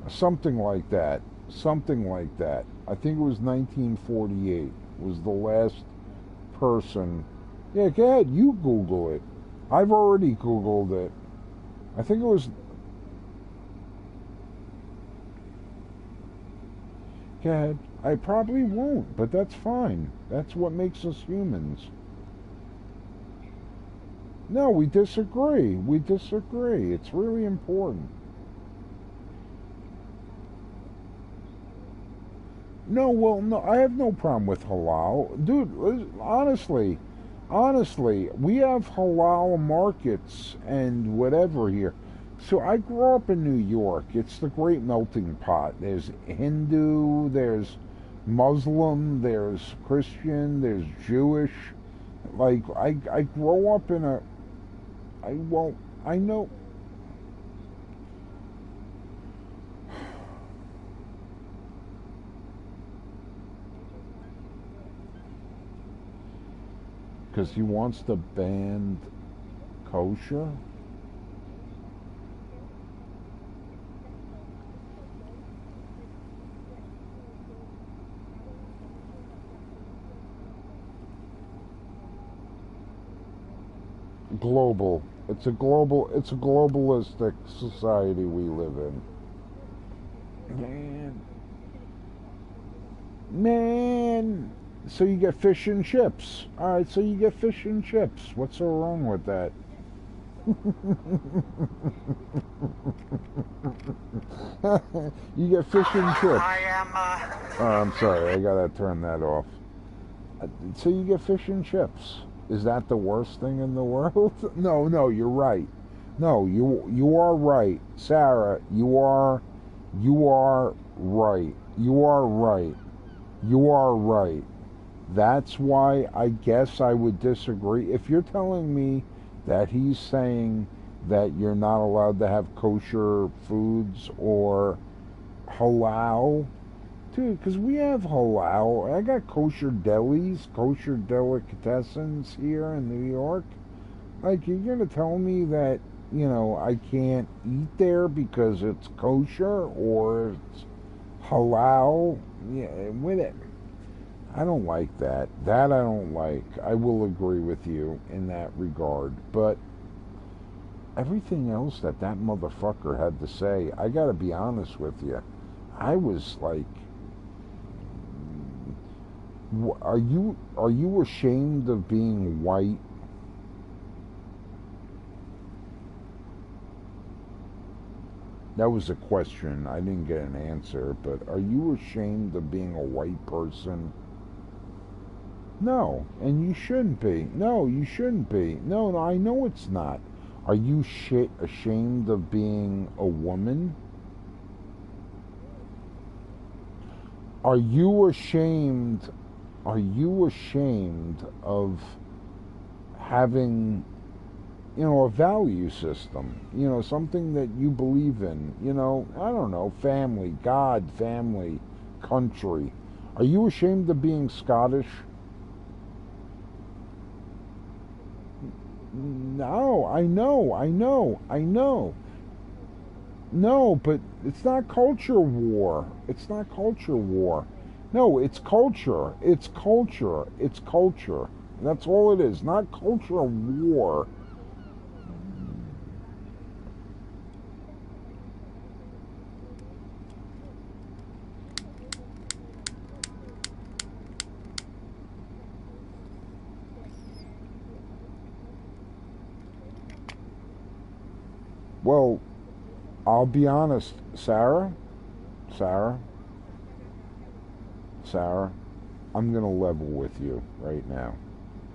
[SPEAKER 2] Something like that. Something like that. I think it was 1948 was the last person. Yeah, go ahead. You Google it. I've already Googled it. I think it was... Go ahead. I probably won't, but that's fine. That's what makes us humans. No, we disagree. We disagree. It's really important. No, well, no, I have no problem with halal. Dude, honestly, we have halal markets and whatever here. So I grew up in New York. It's the great melting pot. There's Hindu, there's Muslim, there's Christian, there's Jewish. Like, I grow up in a... I know... Because he wants to ban kosher? Global. It's a globalistic society we live in. Man. So you get fish and chips. Alright, so you get fish and chips. What's so wrong with that? You get fish and chips. Oh, I'm sorry, I gotta turn that off. So you get fish and chips. Is that the worst thing in the world? No, you're right. No, you are right. Sarah, you are right. You are right. You are right. That's why I guess I would disagree. If you're telling me that he's saying that you're not allowed to have kosher foods or halal, dude, because we have halal. I got kosher delis, kosher delicatessens here in New York. Like, you're going to tell me that, you know, I can't eat there because it's kosher or it's halal? Yeah, with it. I don't like that. That I don't like. I will agree with you in that regard. But everything else that motherfucker had to say, I gotta be honest with you. I was like, are you ashamed of being white? That was a question. I didn't get an answer. But are you ashamed of being a white person? No, and you shouldn't be. No, you shouldn't be. No, I know it's not. Are you ashamed of being a woman? Are you ashamed of having, you know, a value system? You know, something that you believe in. You know, I don't know, family, God, family, country. Are you ashamed of being Scottish? No, I know. No, but it's not culture war. It's not culture war. No, it's culture. It's culture. It's culture. That's all it is. Not culture war. Well, I'll be honest, Sarah, I'm going to level with you right now.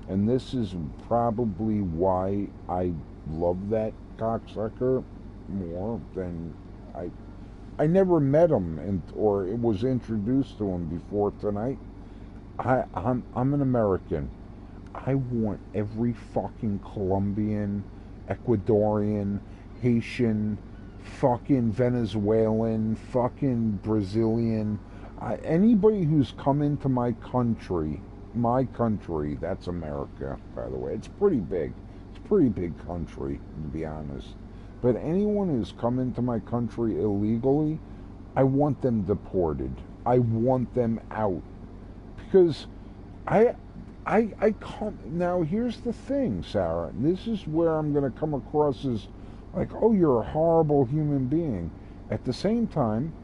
[SPEAKER 2] And this is probably why I love that cocksucker more than I never met him or it was introduced to him before tonight. I'm an American. I want every fucking Colombian, Ecuadorian, Haitian, fucking Venezuelan, fucking Brazilian, anybody who's come into my country, that's America, by the way. It's pretty big. It's a pretty big country, to be honest. But anyone who's come into my country illegally, I want them deported. I want them out. Because I come... Now, here's the thing, Sarah. This is where I'm going to come across as like, oh, you're a horrible human being. At the same time,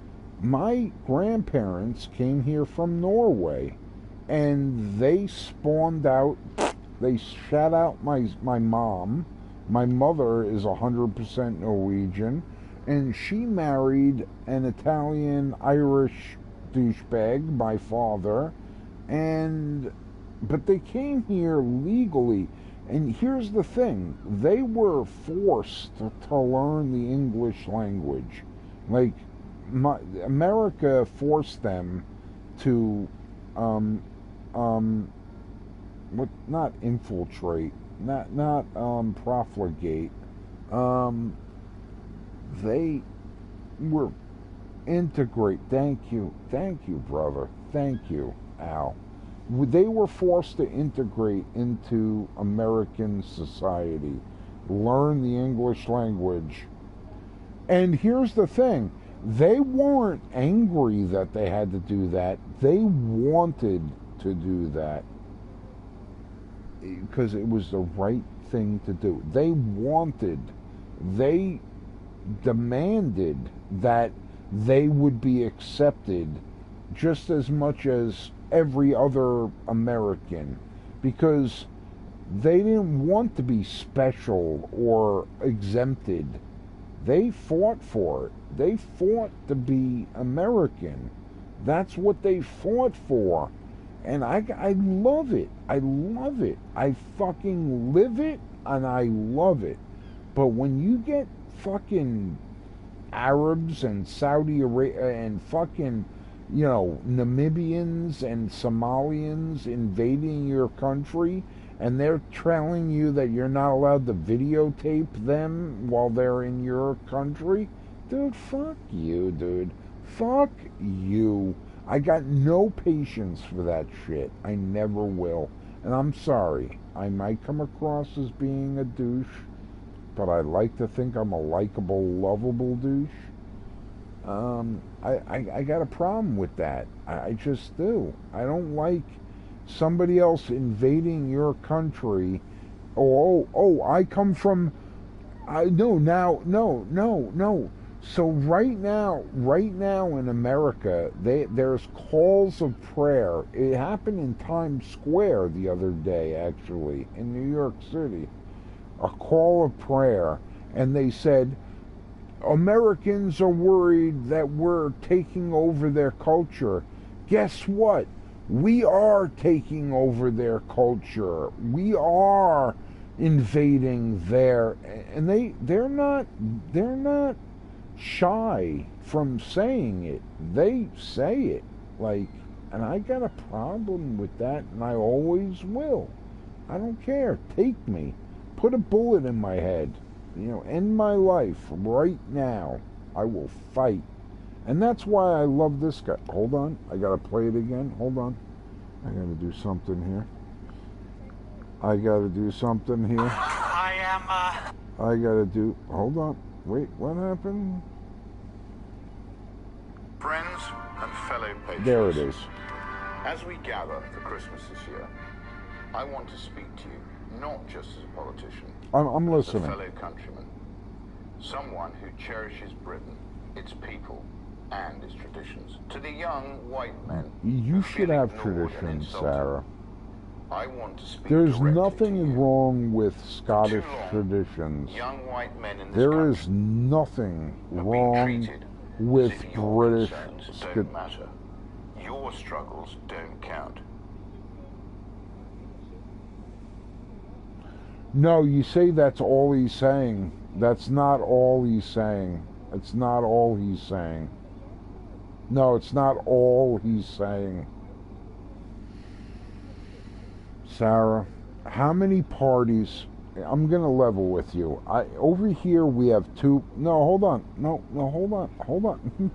[SPEAKER 2] my grandparents came here from Norway, and they spawned out, they shat out my mom. My mother is 100% Norwegian, and she married an Italian-Irish douchebag, my father, but they came here legally. And here's the thing, they were forced to learn the English language. Like, America forced them to, not infiltrate, not profligate. They were integrate. Thank you, brother. Thank you, Al. They were forced to integrate into American society, learn the English language. And here's the thing, they weren't angry that they had to do that. They wanted to do that because it was the right thing to do. They demanded that they would be accepted just as much as every other American, because they didn't want to be special or exempted. They fought for it. They fought to be American. That's what they fought for. And I love it. I love it. I fucking live it, and I love it. But when you get fucking Arabs and Saudi Arabia and fucking, Namibians and Somalians invading your country, and they're telling you that you're not allowed to videotape them while they're in your country, dude, fuck you, dude. Fuck you. I got no patience for that shit. I never will. And I'm sorry. I might come across as being a douche, but I like to think I'm a likable, lovable douche. I got a problem with that. I just do. I don't like somebody else invading your country. Oh, I come from... No. So right now in America, there's calls of prayer. It happened in Times Square the other day, actually, in New York City. A call of prayer. And they said, Americans are worried that we're taking over their culture. Guess what? We are taking over their culture. We are invading their... And they're not shy from saying it. They say it. And I got a problem with that, and I always will. I don't care. Take me. Put a bullet in my head. End my life right now. I will fight. And that's why I love this guy. Hold on. I gotta play it again. Hold on. I gotta do something here. I gotta do... Hold on. Wait, what happened?
[SPEAKER 1] Friends and fellow patriots.
[SPEAKER 2] There it is.
[SPEAKER 1] As we gather for Christmas this year, I want to speak to you not just as a politician,
[SPEAKER 2] I'm
[SPEAKER 1] but as a
[SPEAKER 2] listening.
[SPEAKER 1] fellow countryman. Someone who cherishes Britain, its people, and its traditions. To the young white men
[SPEAKER 2] You
[SPEAKER 1] who
[SPEAKER 2] should
[SPEAKER 1] feel
[SPEAKER 2] have
[SPEAKER 1] ignored and
[SPEAKER 2] traditions,
[SPEAKER 1] insulted,
[SPEAKER 2] Sarah.
[SPEAKER 1] I want to speak
[SPEAKER 2] There's
[SPEAKER 1] directly to
[SPEAKER 2] nothing
[SPEAKER 1] you.
[SPEAKER 2] wrong with Scottish
[SPEAKER 1] Too long,
[SPEAKER 2] traditions.
[SPEAKER 1] Young white men in this
[SPEAKER 2] There
[SPEAKER 1] country
[SPEAKER 2] is nothing
[SPEAKER 1] have been
[SPEAKER 2] wrong
[SPEAKER 1] treated
[SPEAKER 2] with
[SPEAKER 1] as if your
[SPEAKER 2] British.
[SPEAKER 1] concerns don't matter. Your struggles don't count.
[SPEAKER 2] No, you say that's all he's saying. That's not all he's saying. It's not all he's saying. No, it's not all he's saying. Sarah, how many parties? I'm gonna level with you. Over here we have two. No, hold on. No, hold on.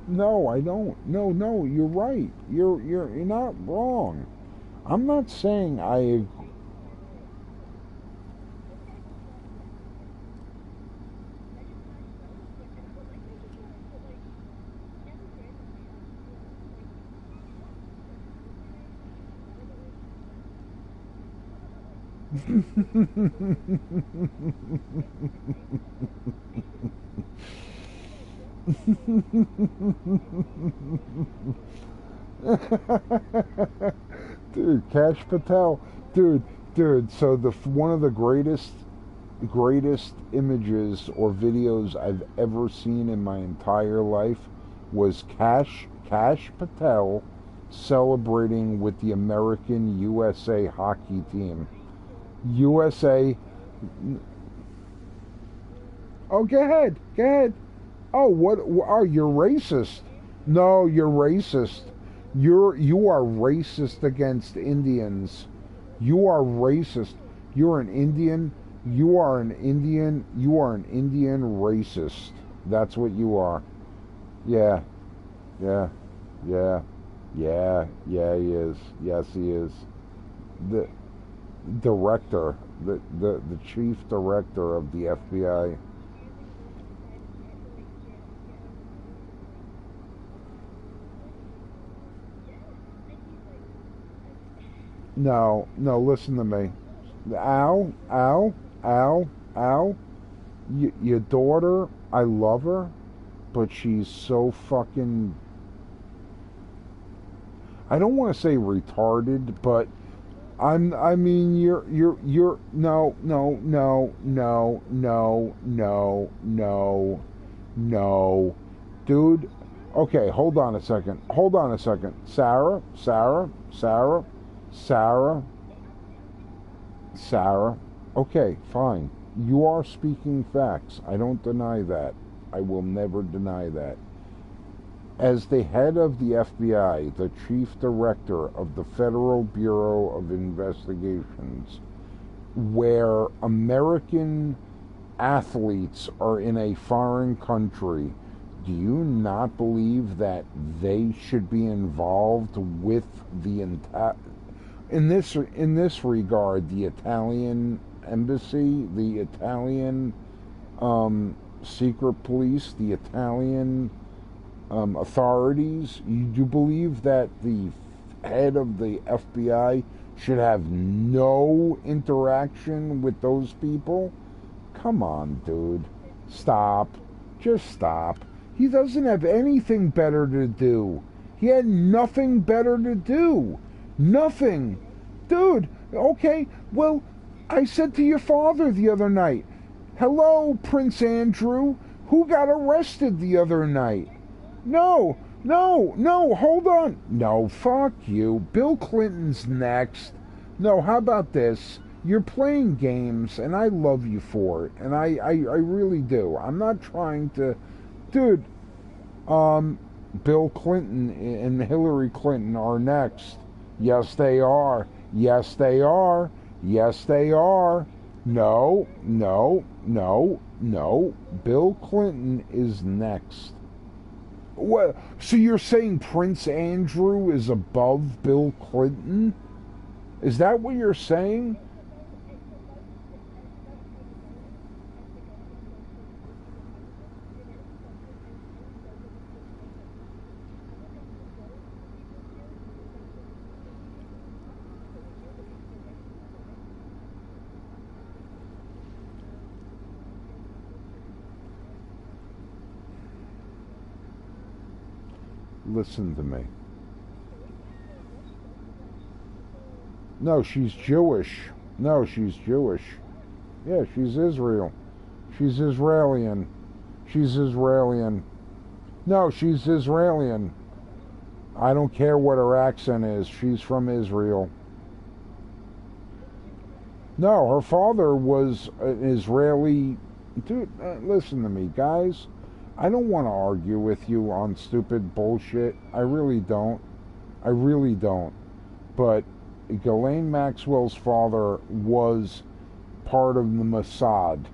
[SPEAKER 2] No, I don't. No, you're right. You're not wrong. I'm not saying I agree. Dude, Cash Patel, dude. So one of the greatest images or videos I've ever seen in my entire life was Cash Patel celebrating with the American USA hockey team. USA. Oh, go ahead. Oh, what? Oh, you're racist. No, you're racist. You are racist against Indians. You are racist. You're an Indian. You are an Indian. You are an Indian racist. That's what you are. Yeah. He is. Yes, he is. The director, the chief director of the FBI. No, listen to me. Al. Your daughter, I love her, but she's so fucking. I don't want to say retarded, but you're no, dude. Okay, hold on a second. Sarah. Okay, fine. You are speaking facts. I don't deny that. I will never deny that. As the head of the FBI, the chief director of the Federal Bureau of Investigations, where American athletes are in a foreign country, do you not believe that they should be involved with the in this regard, the Italian embassy, the Italian secret police, the Italian authorities? You do believe that the head of the FBI should have no interaction with those people? Come on, dude. Stop. Just stop. He doesn't have anything better to do. He had nothing better to do. Nothing. Dude, okay, well, I said to your father the other night, hello, Prince Andrew, who got arrested the other night? No, hold on. No, fuck you. Bill Clinton's next. No, how about this? You're playing games, and I love you for it, and I really do. I'm not trying to... Dude, Bill Clinton and Hillary Clinton are next. Yes, they are. Yes, they are. Yes, they are. No. Bill Clinton is next. What? So you're saying Prince Andrew is above Bill Clinton? Is that what you're saying? Listen to me. No, she's Jewish. No, she's Jewish. Yeah, she's Israel. She's Israelian. She's Israelian. No, she's Israelian. I don't care what her accent is. She's from Israel. No, her father was an Israeli. Dude, listen to me, guys. I don't want to argue with you on stupid bullshit. I really don't. I really don't. But Ghislaine Maxwell's father was part of the Mossad.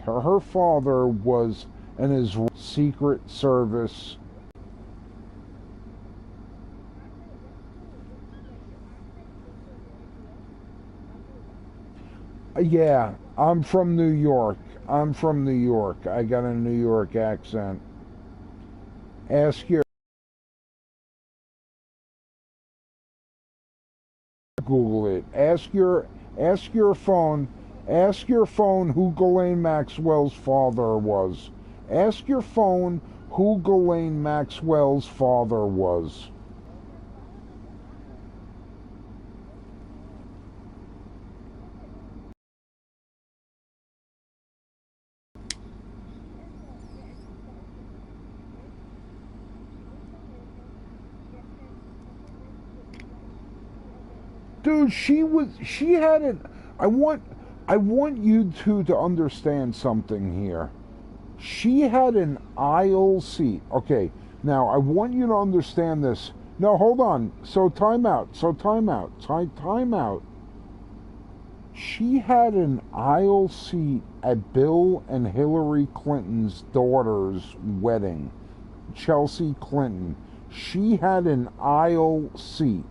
[SPEAKER 2] Her father was an Israeli Secret Service. Yeah, I'm from New York. I'm from New York. I got a New York accent. Ask your Google it. Ask your phone. Ask your phone who Ghislaine Maxwell's father was. Ask your phone who Ghislaine Maxwell's father was. Dude, she had an I want you two to understand something here. She had an aisle seat. Okay, now I want you to understand this. No, hold on. So time out. Time out. She had an aisle seat at Bill and Hillary Clinton's daughter's wedding. Chelsea Clinton. She had an aisle seat.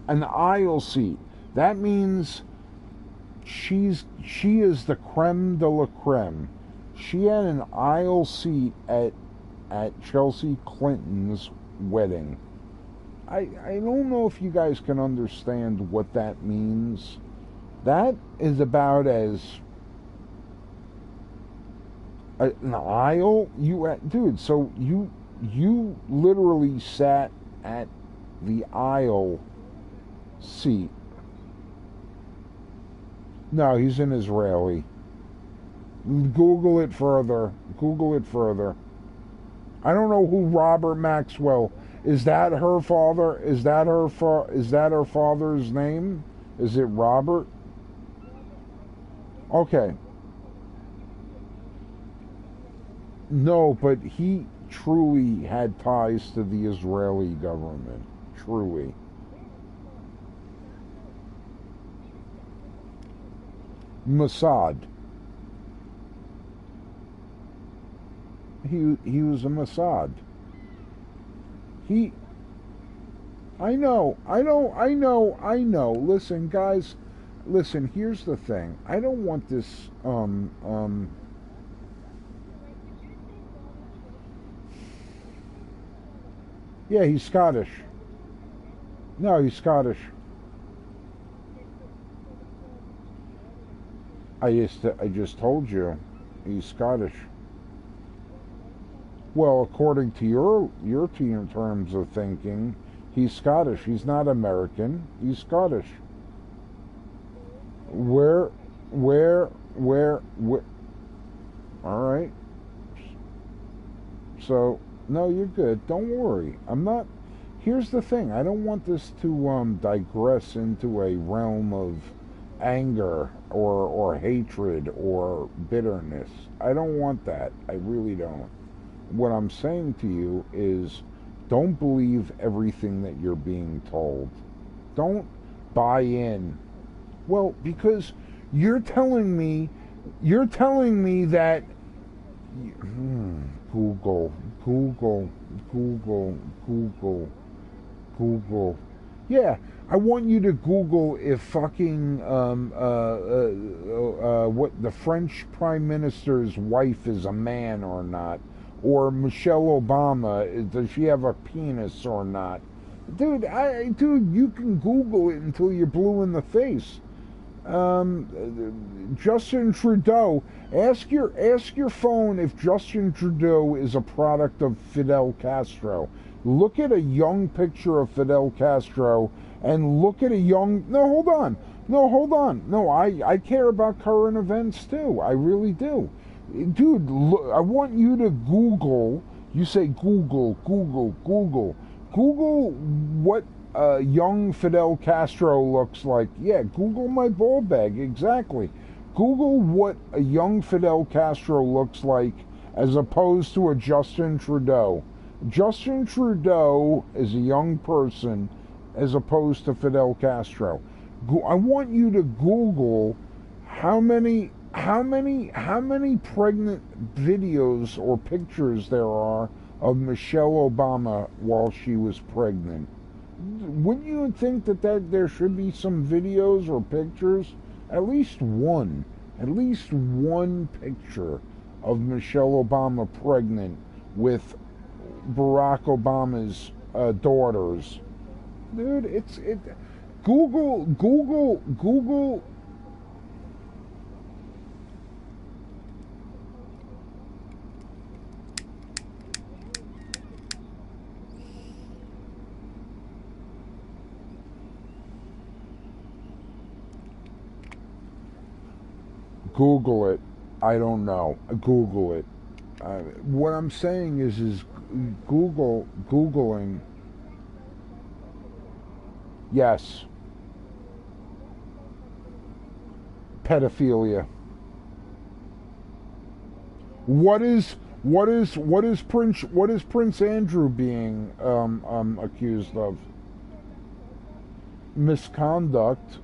[SPEAKER 2] An aisle seat. That means she is the creme de la creme. She had an aisle seat at Chelsea Clinton's wedding. I don't know if you guys can understand what that means. That is about as an aisle. Dude, so you literally sat at the aisle seat. No, he's an Israeli. Google it further. Google it further. I don't know who Robert Maxwell is. That her father? Is that her father's name? Is it Robert? Okay. No, but he truly had ties to the Israeli government. Truly. Mossad. He was a Mossad. I know. Listen, guys, listen, here's the thing. I don't want this yeah, he's Scottish. No, he's Scottish. I just told you, he's Scottish. Well, according to your terms of thinking, he's Scottish. He's not American. He's Scottish. Where? All right. So, no, you're good. Don't worry. I'm not. Here's the thing. I don't want this to digress into a realm of anger or hatred or bitterness. I don't want that. I really don't. What I'm saying to you is, don't believe everything that you're being told. Don't buy in. Well, because you're telling me that Google. Yeah, I want you to Google if fucking what the French Prime Minister's wife is a man or not, or Michelle Obama, does she have a penis or not? Dude, you can Google it until you're blue in the face. Justin Trudeau. Ask your phone if Justin Trudeau is a product of Fidel Castro. Look at a young picture of Fidel Castro and look at a young... No, hold on. No, I care about current events too. I really do. Dude, look, I want you to Google... You say Google. Google what young Fidel Castro looks like. Yeah, Google my ball bag, exactly. Google what a young Fidel Castro looks like as opposed to a Justin Trudeau. Justin Trudeau is a young person as opposed to Fidel Castro. I want you to Google how many pregnant videos or pictures there are of Michelle Obama while she was pregnant. Wouldn't you think that there should be some videos or pictures? At least one picture of Michelle Obama pregnant with Barack Obama's daughters. Dude, Google. Google it. I don't know. Google it. What I'm saying is Googling. Yes. Pedophilia. What is Prince Andrew being accused of? Misconduct.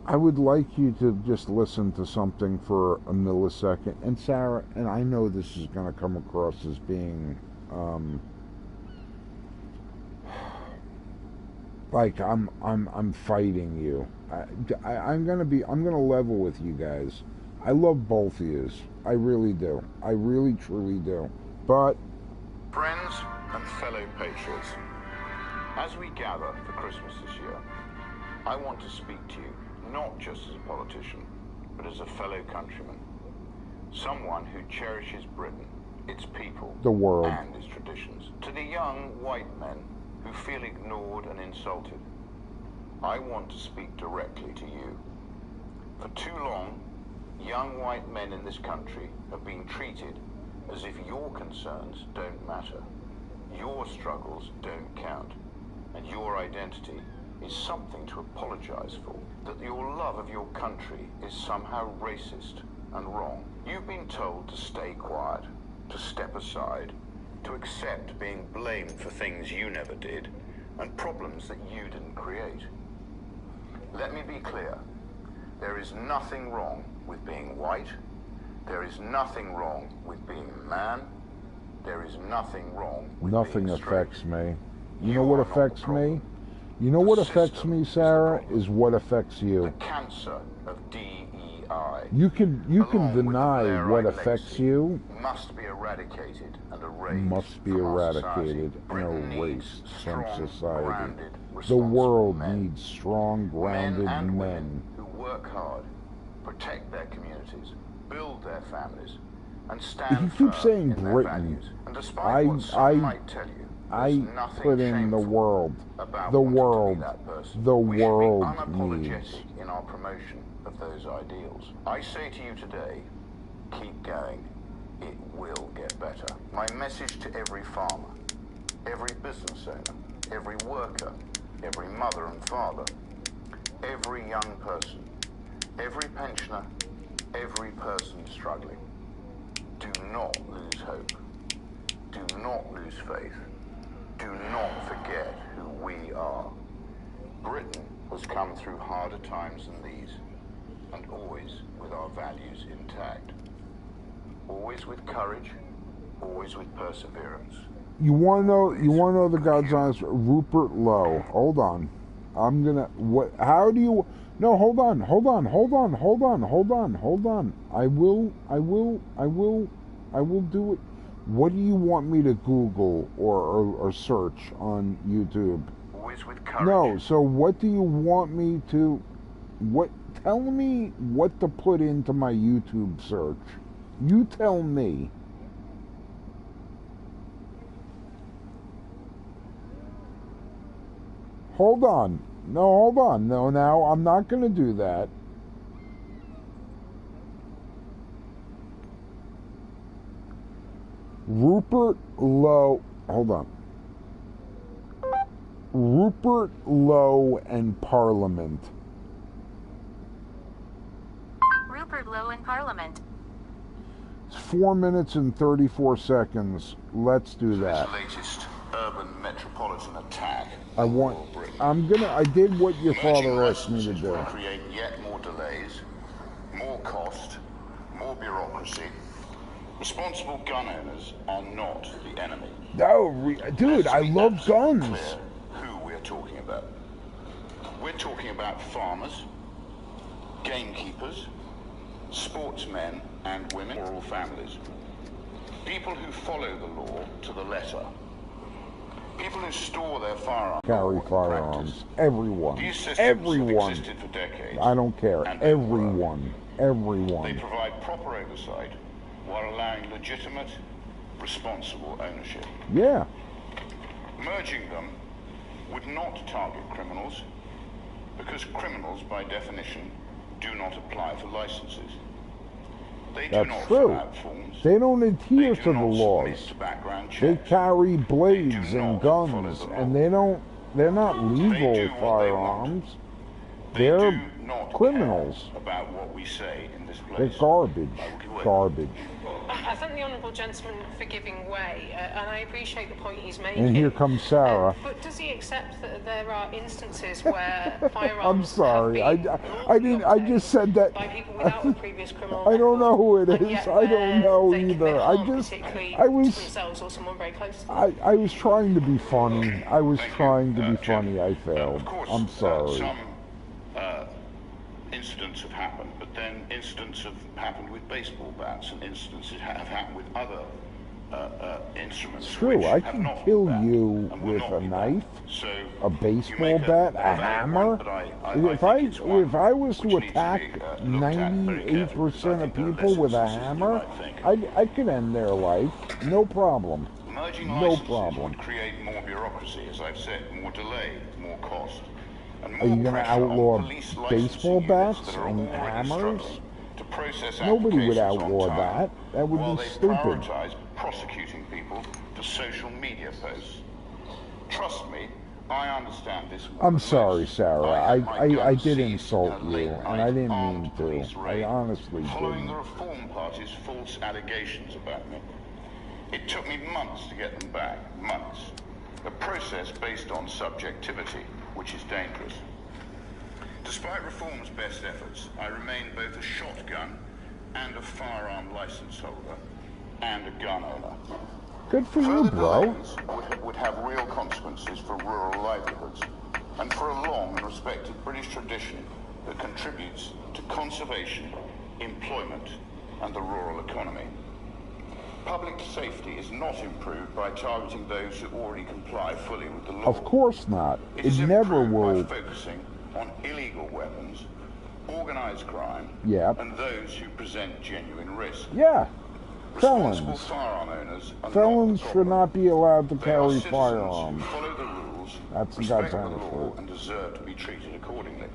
[SPEAKER 2] I would like you to just listen to something for a millisecond. And Sarah, and I know this is going to come across as being like I'm fighting you. I'm gonna level with you guys. I love both of you. I really do. I really truly do. But
[SPEAKER 1] friends and fellow patriots, as we gather for Christmas this year, I want to speak to you not just as a politician, but as a fellow countryman. Someone who cherishes Britain, its people,
[SPEAKER 2] the world,
[SPEAKER 1] and its traditions. To the young white men who feel ignored and insulted, I want to speak directly to you. For too long, young white men in this country have been treated as if your concerns don't matter, your struggles don't count, and your identity is something to apologize for, that your love of your country is somehow racist and wrong. You've been told to stay quiet, to step aside, to accept being blamed for things you never did and problems that you didn't create. Let me be clear. There is nothing wrong with being white. There is nothing wrong with being a man. There is nothing wrong with
[SPEAKER 2] nothing
[SPEAKER 1] being straight.
[SPEAKER 2] affects me. You know what affects me? You know what affects me, Sarah, is what affects you.
[SPEAKER 1] The cancer of DEI.
[SPEAKER 2] You can deny what affects you.
[SPEAKER 1] Must be eradicated and erased.
[SPEAKER 2] Must be
[SPEAKER 1] from our
[SPEAKER 2] eradicated
[SPEAKER 1] society.
[SPEAKER 2] and erased from
[SPEAKER 1] Strong,
[SPEAKER 2] society.
[SPEAKER 1] grounded,
[SPEAKER 2] The world
[SPEAKER 1] men.
[SPEAKER 2] needs strong, grounded
[SPEAKER 1] Men and
[SPEAKER 2] men.
[SPEAKER 1] women who work hard, protect their communities, build their families, and stand
[SPEAKER 2] You keep
[SPEAKER 1] firm
[SPEAKER 2] saying
[SPEAKER 1] in their
[SPEAKER 2] Britain.
[SPEAKER 1] values. And despite what some might tell you,
[SPEAKER 2] I
[SPEAKER 1] there's nothing
[SPEAKER 2] put in the
[SPEAKER 1] shameful
[SPEAKER 2] world.
[SPEAKER 1] about
[SPEAKER 2] The
[SPEAKER 1] wanting to
[SPEAKER 2] world.
[SPEAKER 1] be that person.
[SPEAKER 2] The
[SPEAKER 1] We should be
[SPEAKER 2] world
[SPEAKER 1] unapologetic
[SPEAKER 2] needs.
[SPEAKER 1] in our promotion of those ideals. I say to you today, keep going. It will get better. My message to every farmer, every business owner, every worker, every mother and father, every young person, every pensioner, every person struggling. Do not lose hope. Do not lose faith. Do not forget who we are. Britain has come through harder times than these, and always with our values intact. Always with courage, always with perseverance.
[SPEAKER 2] You want to know? You want to know the God's honest? Rupert Lowe. Hold on. I'm gonna. What? How do you? No. Hold on. I will do it. What do you want me to Google or search on YouTube?
[SPEAKER 1] Always with courage.
[SPEAKER 2] No. So what do you want me to? What tell me what to put into my YouTube search. You tell me. Hold on. No, hold on. No, now I'm not going to do that. Rupert Lowe. Hold on. Rupert Lowe and Parliament.
[SPEAKER 4] Rupert Lowe in Parliament.
[SPEAKER 2] It's 4 minutes and 34 seconds. Let's do that.
[SPEAKER 1] This latest urban metropolitan attack.
[SPEAKER 2] I did what your father asked me to do.
[SPEAKER 1] Will create yet more delays, more cost, more bureaucracy. Responsible gun owners are not the enemy.
[SPEAKER 2] No, dude, I love guns.
[SPEAKER 1] Clear who we're talking about. We're talking about farmers, gamekeepers, sportsmen and women, rural families. People who follow the law to the letter. People who store their firearms.
[SPEAKER 2] Carry firearms. Everyone.
[SPEAKER 1] These systems
[SPEAKER 2] Everyone.
[SPEAKER 1] have existed for decades.
[SPEAKER 2] I don't care.
[SPEAKER 1] And
[SPEAKER 2] Everyone.
[SPEAKER 1] They
[SPEAKER 2] Everyone.
[SPEAKER 1] provide proper oversight while allowing legitimate, responsible ownership.
[SPEAKER 2] Yeah.
[SPEAKER 1] Merging them would not target criminals because criminals, by definition, do not apply for licenses. They do
[SPEAKER 2] That's
[SPEAKER 1] not
[SPEAKER 2] true.
[SPEAKER 1] fill out forms.
[SPEAKER 2] They don't
[SPEAKER 1] They
[SPEAKER 2] adhere
[SPEAKER 1] do
[SPEAKER 2] to the
[SPEAKER 1] not
[SPEAKER 2] laws.
[SPEAKER 1] submit to background
[SPEAKER 2] They
[SPEAKER 1] checks.
[SPEAKER 2] carry blades
[SPEAKER 1] They do
[SPEAKER 2] and
[SPEAKER 1] not follow
[SPEAKER 2] guns,
[SPEAKER 1] the law.
[SPEAKER 2] and they're not legal
[SPEAKER 1] do what they
[SPEAKER 2] firearms.
[SPEAKER 1] They
[SPEAKER 2] They're
[SPEAKER 1] do not
[SPEAKER 2] criminals.
[SPEAKER 1] care about what we say in this
[SPEAKER 2] They're
[SPEAKER 1] place.
[SPEAKER 2] garbage.
[SPEAKER 1] Okay.
[SPEAKER 2] Garbage.
[SPEAKER 5] I thank the honourable gentleman for giving way, and I appreciate the point he's making.
[SPEAKER 2] And here comes Sarah.
[SPEAKER 5] But does he accept that there are instances where firearms
[SPEAKER 2] I'm sorry.
[SPEAKER 5] have been
[SPEAKER 2] I didn't. I just said that.
[SPEAKER 5] by people without a previous criminal
[SPEAKER 2] I don't know who it
[SPEAKER 5] record,
[SPEAKER 2] is.
[SPEAKER 5] and yet
[SPEAKER 2] I don't know
[SPEAKER 5] they commit
[SPEAKER 2] either. I
[SPEAKER 5] harm,
[SPEAKER 2] just.
[SPEAKER 5] particularly
[SPEAKER 2] I
[SPEAKER 5] to
[SPEAKER 2] was.
[SPEAKER 5] themselves or someone very close to them.
[SPEAKER 2] I was trying to be funny. I was
[SPEAKER 1] Thank you,
[SPEAKER 2] trying to be
[SPEAKER 1] Jim.
[SPEAKER 2] funny. I failed.
[SPEAKER 1] Of course,
[SPEAKER 2] I'm sorry.
[SPEAKER 1] some incidents have happened, but then incidents have happened with baseball bats, and incidents have happened with other instruments.
[SPEAKER 2] It's true.
[SPEAKER 1] which
[SPEAKER 2] I
[SPEAKER 1] have
[SPEAKER 2] can
[SPEAKER 1] not
[SPEAKER 2] kill
[SPEAKER 1] been banned
[SPEAKER 2] you
[SPEAKER 1] and will
[SPEAKER 2] with
[SPEAKER 1] not
[SPEAKER 2] a
[SPEAKER 1] be
[SPEAKER 2] knife,
[SPEAKER 1] banned. So
[SPEAKER 2] a
[SPEAKER 1] you
[SPEAKER 2] baseball
[SPEAKER 1] make
[SPEAKER 2] bat, a
[SPEAKER 1] valid
[SPEAKER 2] hammer.
[SPEAKER 1] point, but I
[SPEAKER 2] If I was to
[SPEAKER 1] which needs
[SPEAKER 2] attack
[SPEAKER 1] be, looked at very
[SPEAKER 2] 98%
[SPEAKER 1] carefully,
[SPEAKER 2] of
[SPEAKER 1] because I think there are
[SPEAKER 2] people with a
[SPEAKER 1] less instances than you
[SPEAKER 2] hammer,
[SPEAKER 1] might think.
[SPEAKER 2] I could end their life. No problem.
[SPEAKER 1] Merging
[SPEAKER 2] No
[SPEAKER 1] licenses
[SPEAKER 2] problem.
[SPEAKER 1] would create more bureaucracy, as I've said, more delay, more cost, and
[SPEAKER 2] Are you
[SPEAKER 1] more
[SPEAKER 2] gonna
[SPEAKER 1] pressure on
[SPEAKER 2] outlaw
[SPEAKER 1] police
[SPEAKER 2] baseball
[SPEAKER 1] licensing units
[SPEAKER 2] bats
[SPEAKER 1] that are
[SPEAKER 2] and
[SPEAKER 1] already
[SPEAKER 2] hammers?
[SPEAKER 1] struggling to process
[SPEAKER 2] Nobody would
[SPEAKER 1] applications on
[SPEAKER 2] outlaw
[SPEAKER 1] time,
[SPEAKER 2] that. That would
[SPEAKER 1] while
[SPEAKER 2] be
[SPEAKER 1] they
[SPEAKER 2] stupid.
[SPEAKER 1] prioritize prosecuting people for social media posts. Trust me, I understand this. more
[SPEAKER 2] I'm
[SPEAKER 1] than
[SPEAKER 2] sorry,
[SPEAKER 1] most.
[SPEAKER 2] Sarah.
[SPEAKER 1] had my
[SPEAKER 2] I
[SPEAKER 1] gun
[SPEAKER 2] did
[SPEAKER 1] seized
[SPEAKER 2] insult
[SPEAKER 1] in a
[SPEAKER 2] you,
[SPEAKER 1] late-night
[SPEAKER 2] and I didn't
[SPEAKER 1] armed
[SPEAKER 2] mean
[SPEAKER 1] police
[SPEAKER 2] to.
[SPEAKER 1] raid,
[SPEAKER 2] I honestly
[SPEAKER 1] following the
[SPEAKER 2] didn't.
[SPEAKER 1] Reform Party's false allegations about me. It took me months to get them back. Months. A process based on subjectivity, which is dangerous. Despite Reform's best efforts, I remain both a shotgun and a firearm license holder and a gun owner.
[SPEAKER 2] Good for you,
[SPEAKER 1] Further
[SPEAKER 2] bro.
[SPEAKER 1] delays would have real consequences for rural livelihoods and for a long and respected British tradition that contributes to conservation, employment, and the rural economy. Public safety is not improved by targeting those who already comply fully with the law.
[SPEAKER 2] Of course not.
[SPEAKER 1] It
[SPEAKER 2] It
[SPEAKER 1] is
[SPEAKER 2] never
[SPEAKER 1] improved
[SPEAKER 2] will.
[SPEAKER 1] by focusing on illegal weapons, organized crime,
[SPEAKER 2] Yep.
[SPEAKER 1] and those who present genuine risk.
[SPEAKER 2] Yeah.
[SPEAKER 1] Responsible
[SPEAKER 2] Felons.
[SPEAKER 1] firearm owners are
[SPEAKER 2] Felons
[SPEAKER 1] not the
[SPEAKER 2] should
[SPEAKER 1] problem.
[SPEAKER 2] not be allowed to
[SPEAKER 1] They are
[SPEAKER 2] carry
[SPEAKER 1] citizens
[SPEAKER 2] firearms.
[SPEAKER 1] who follow the rules,
[SPEAKER 2] That's the
[SPEAKER 1] respect the
[SPEAKER 2] goddamn
[SPEAKER 1] law,
[SPEAKER 2] truth.
[SPEAKER 1] and deserve to be treated accordingly.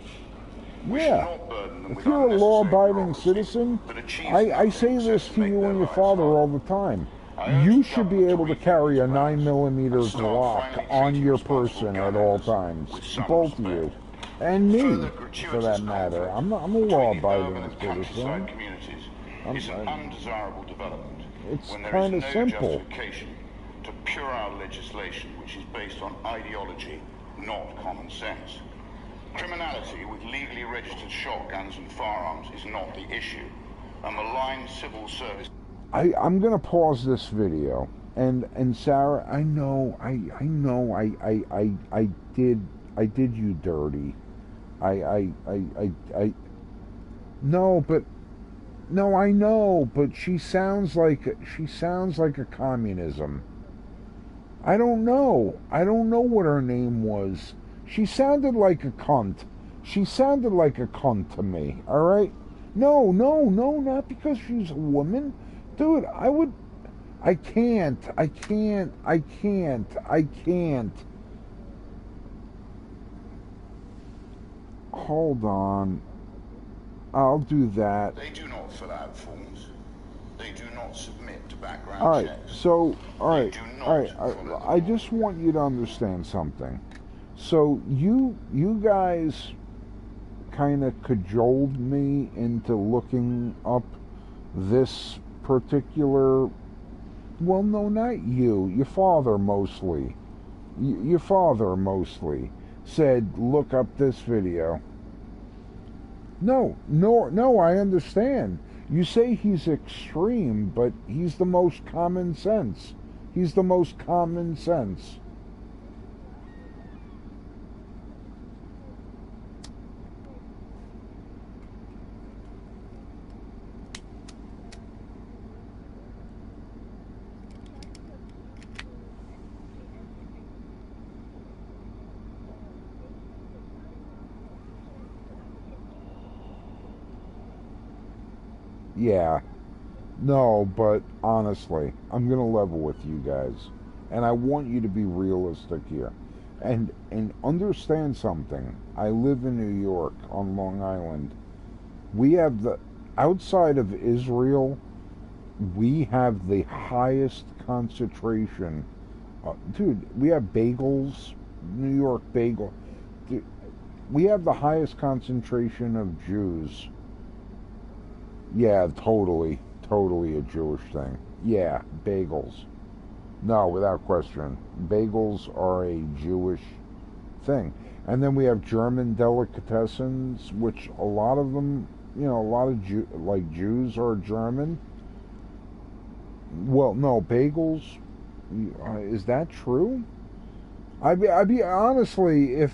[SPEAKER 1] We should
[SPEAKER 2] Yeah.
[SPEAKER 1] not burden them
[SPEAKER 2] If
[SPEAKER 1] with
[SPEAKER 2] you're a
[SPEAKER 1] unnecessary
[SPEAKER 2] law-abiding
[SPEAKER 1] bureaucracy
[SPEAKER 2] citizen,
[SPEAKER 1] that achieves
[SPEAKER 2] I
[SPEAKER 1] nothing
[SPEAKER 2] say this
[SPEAKER 1] except
[SPEAKER 2] to
[SPEAKER 1] make
[SPEAKER 2] you
[SPEAKER 1] their
[SPEAKER 2] and your
[SPEAKER 1] lives
[SPEAKER 2] father
[SPEAKER 1] harder.
[SPEAKER 2] all the time.
[SPEAKER 1] I urge
[SPEAKER 2] You
[SPEAKER 1] the
[SPEAKER 2] should be
[SPEAKER 1] government
[SPEAKER 2] able to
[SPEAKER 1] rethink
[SPEAKER 2] carry a
[SPEAKER 1] its plans
[SPEAKER 2] 9mm
[SPEAKER 1] and start
[SPEAKER 2] Glock
[SPEAKER 1] finally
[SPEAKER 2] on
[SPEAKER 1] treating
[SPEAKER 2] your
[SPEAKER 1] responsible
[SPEAKER 2] person
[SPEAKER 1] gun
[SPEAKER 2] at all
[SPEAKER 1] owners
[SPEAKER 2] times.
[SPEAKER 1] with some
[SPEAKER 2] Both of you.
[SPEAKER 1] respect.
[SPEAKER 2] And me,
[SPEAKER 1] Further
[SPEAKER 2] for
[SPEAKER 1] gratuitous
[SPEAKER 2] that matter.
[SPEAKER 1] conflict
[SPEAKER 2] I'm a
[SPEAKER 1] between the urban
[SPEAKER 2] law-abiding
[SPEAKER 1] and
[SPEAKER 2] citizen.
[SPEAKER 1] countryside communities is an undesirable development
[SPEAKER 2] It's
[SPEAKER 1] when there
[SPEAKER 2] kinda
[SPEAKER 1] is no
[SPEAKER 2] simple.
[SPEAKER 1] justification to puerile legislation which is based on ideology, not common sense. Criminality with legally registered shotguns and firearms is not the issue. A malign civil service.
[SPEAKER 2] I'm gonna pause this video, and Sarah, I did you dirty. I know, but she sounds like a communism. I don't know what her name was. She sounded like a cunt. She sounded like a cunt to me, alright? No, no, no, not because she's a woman. Dude, I can't. Hold on. I'll do that.
[SPEAKER 1] They do not fill out forms. They do not submit to background
[SPEAKER 2] Alright,
[SPEAKER 1] checks.
[SPEAKER 2] so,
[SPEAKER 1] They do not follow the
[SPEAKER 2] I just want you to understand something. So, you guys kind of cajoled me into looking up this particular, well, no, not you, your father mostly. Your father mostly said, look up this video. No, I understand. You say he's extreme, but he's the most common sense. He's the most common sense. Yeah. No, but honestly, I'm going to level with you guys. And I want you to be realistic here. And understand something. I live in New York on Long Island. We have outside of Israel, we have the highest concentration. Dude, we have bagels, New York bagel. Dude, we have the highest concentration of Jews. Yeah, totally a Jewish thing. Yeah, bagels. No, without question. Bagels are a Jewish thing. And then we have German delicatessens, which a lot of them, a lot of Jews are German. Well, no, bagels, is that true? I'd be honestly,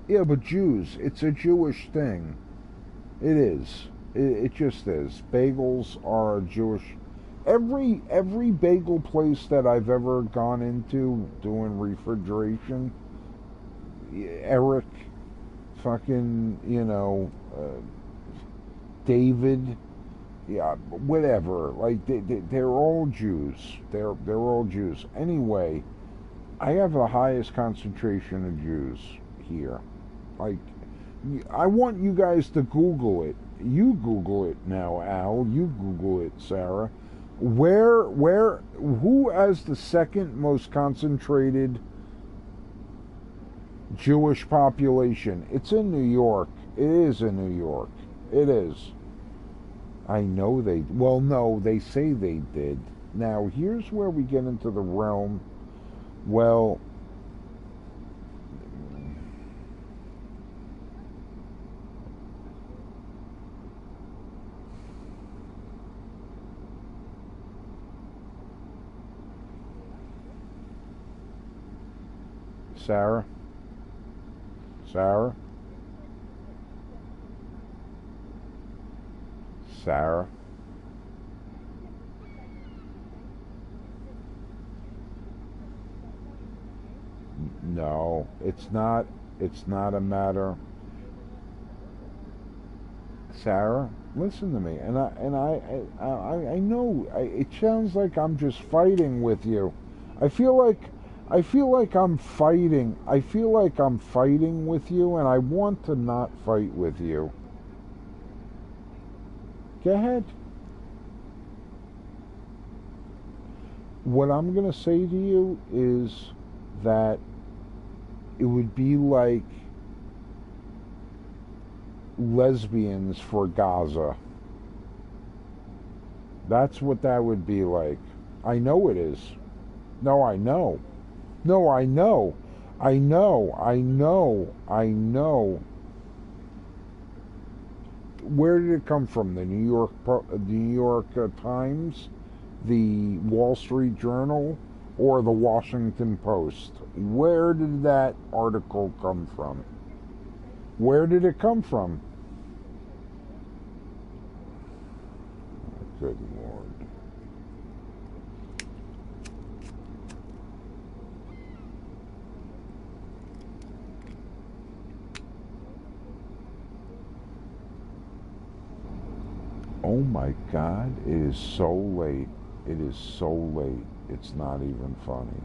[SPEAKER 2] but Jews, it's a Jewish thing. It is. It just is. Bagels are Jewish. Every bagel place that I've ever gone into doing refrigeration, Eric, fucking, David, yeah, whatever. Like they're all Jews. They're all Jews. Anyway, I have the highest concentration of Jews here. Like, I want you guys to Google it. You Google it now, Al. You Google it, Sarah. Who has the second most concentrated Jewish population? It's in New York. It is in New York. It is. I know they say they did. Now, here's where we get into the realm. Well, Sarah? No, it's not a matter. Sarah, listen to me. And I know it sounds like I'm just fighting with you. I feel like I'm fighting. I feel like I'm fighting with you, and I want to not fight with you. Go ahead. What I'm going to say to you is that it would be like lesbians for Gaza. That's what that would be like. I know it is. No, I know. No, I know. I know. Where did it come from? The New York Times, the Wall Street Journal, or the Washington Post? Where did that article come from? Where did it come from? Good Lord. Oh my God, it is so late. It is so late. It's not even funny.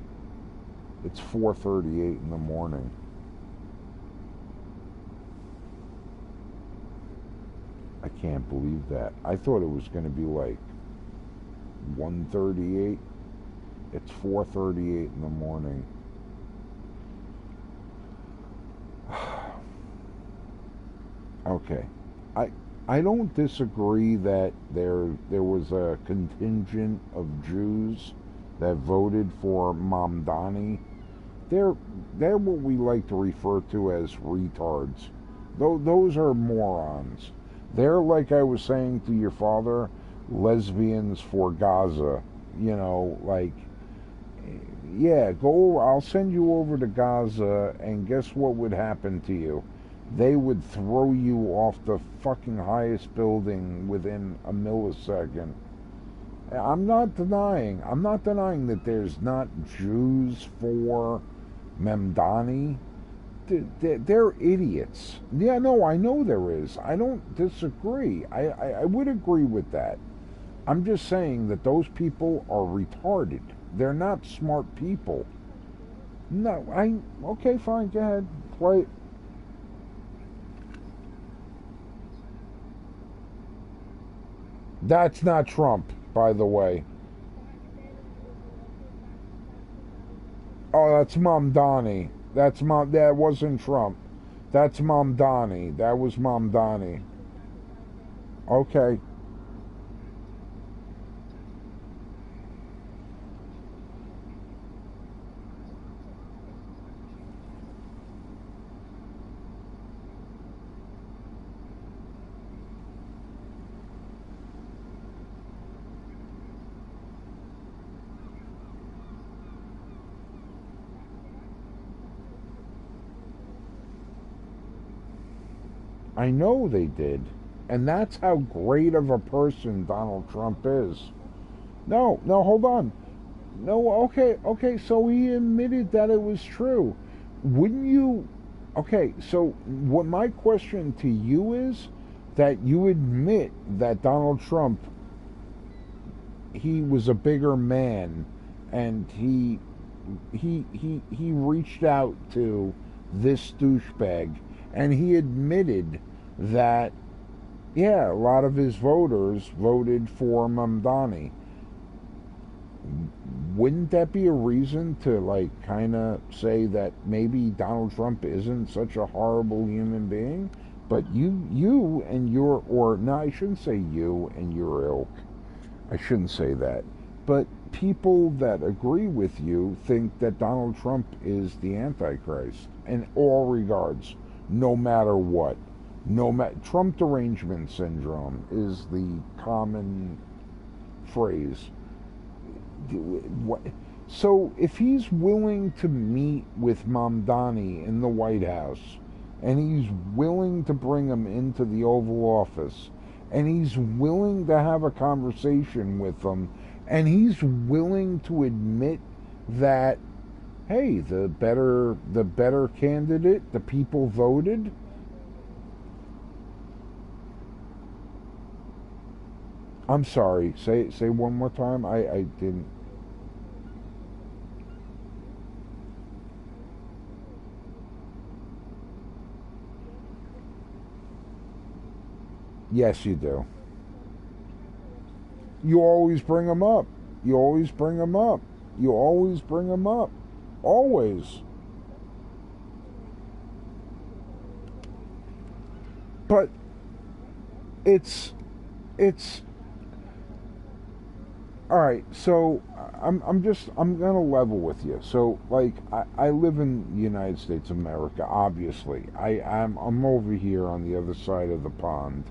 [SPEAKER 2] It's 4:38 in the morning. I can't believe that. I thought it was going to be like 1:38. It's 4:38 in the morning. Okay. I don't disagree that there was a contingent of Jews that voted for Mamdani. They're what we like to refer to as retards. Those are morons. They're, like I was saying to your father, lesbians for Gaza. You know, like, yeah, go, I'll send you over to Gaza, and guess what would happen to you? They would throw you off the fucking highest building within a millisecond. I'm not denying that there's not Jews for Mamdani. They're idiots. Yeah, no, I know there is. I don't disagree. I would agree with that. I'm just saying that those people are retarded. They're not smart people. No, okay, fine, go ahead. Play. That's not Trump, by the way. Oh, that's Mamdani. That wasn't Trump. That's Mamdani. That was Mamdani. Okay. I know they did. And that's how great of a person Donald Trump is. No, hold on. No, okay, so he admitted that it was true. Wouldn't you... Okay, so what my question to you is that you admit that Donald Trump, he was a bigger man, and he reached out to this douchebag, and he admitted that, yeah, a lot of his voters voted for Mamdani. Wouldn't that be a reason to, like, kind of say that maybe Donald Trump isn't such a horrible human being? But you and your, or no, I shouldn't say you and your ilk. I shouldn't say that. But people that agree with you think that Donald Trump is the Antichrist in all regards, no matter what. Trump derangement syndrome is the common phrase. So if he's willing to meet with Mamdani in the White House, and he's willing to bring him into the Oval Office, and he's willing to have a conversation with them, and he's willing to admit that, hey, the better candidate, the people voted. I'm sorry. Say one more time. I didn't. Yes, you do. You always bring them up. You always bring them up. You always bring them up. Always. But it's all right. So I'm gonna level with you. So, like, I live in the United States of America. Obviously, I'm over here on the other side of the pond.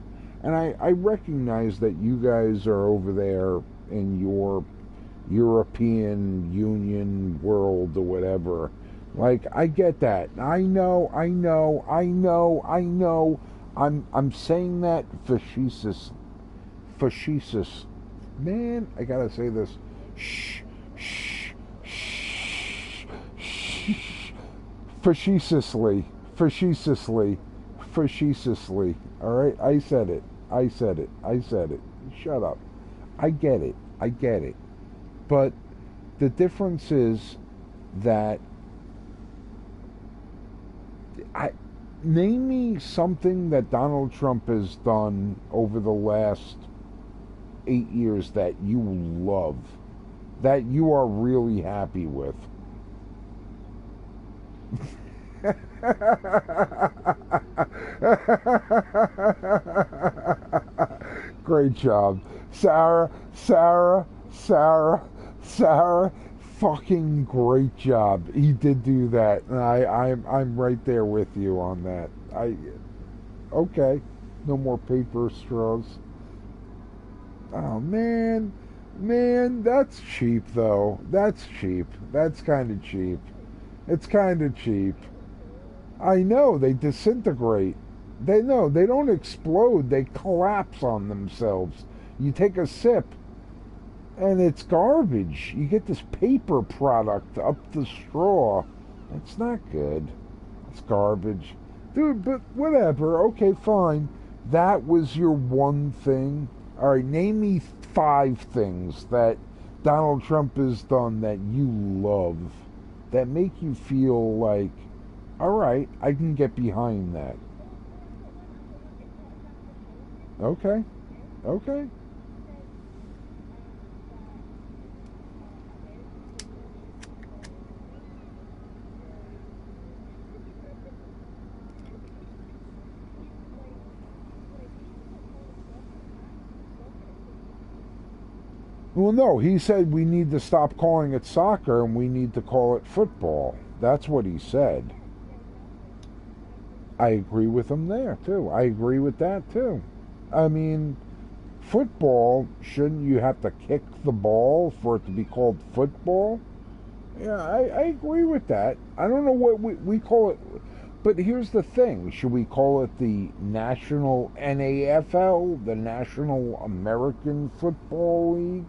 [SPEAKER 2] And I recognize that you guys are over there in your European Union world or whatever. Like, I get that. I know. I'm saying that facetious. Man, I gotta say this. Facetiously. All right, I said it. I said it. I said it. Shut up. I get it. I get it. But the difference is that name me something that Donald Trump has done over the last 8 years that you love, that you are really happy with. Great job. Sarah, fucking great job. He did do that. And I'm right there with you on that. Okay. No more paper straws. Oh man, that's cheap though. That's cheap. That's kind of cheap. It's kind of cheap. I know, they disintegrate. They don't explode. They collapse on themselves. You take a sip, and it's garbage. You get this paper product up the straw. It's not good. It's garbage. Dude, but whatever. Okay, fine. That was your one thing. All right, name me 5 things that Donald Trump has done that you love, that make you feel like, all right, I can get behind that. Okay. Well, no, he said we need to stop calling it soccer and we need to call it football. That's what he said. I agree with him there, too. I agree with that, too. I mean, football, shouldn't you have to kick the ball for it to be called football? Yeah, I agree with that. I don't know what we call it. But here's the thing. Should we call it the National NAFL, the National American Football League?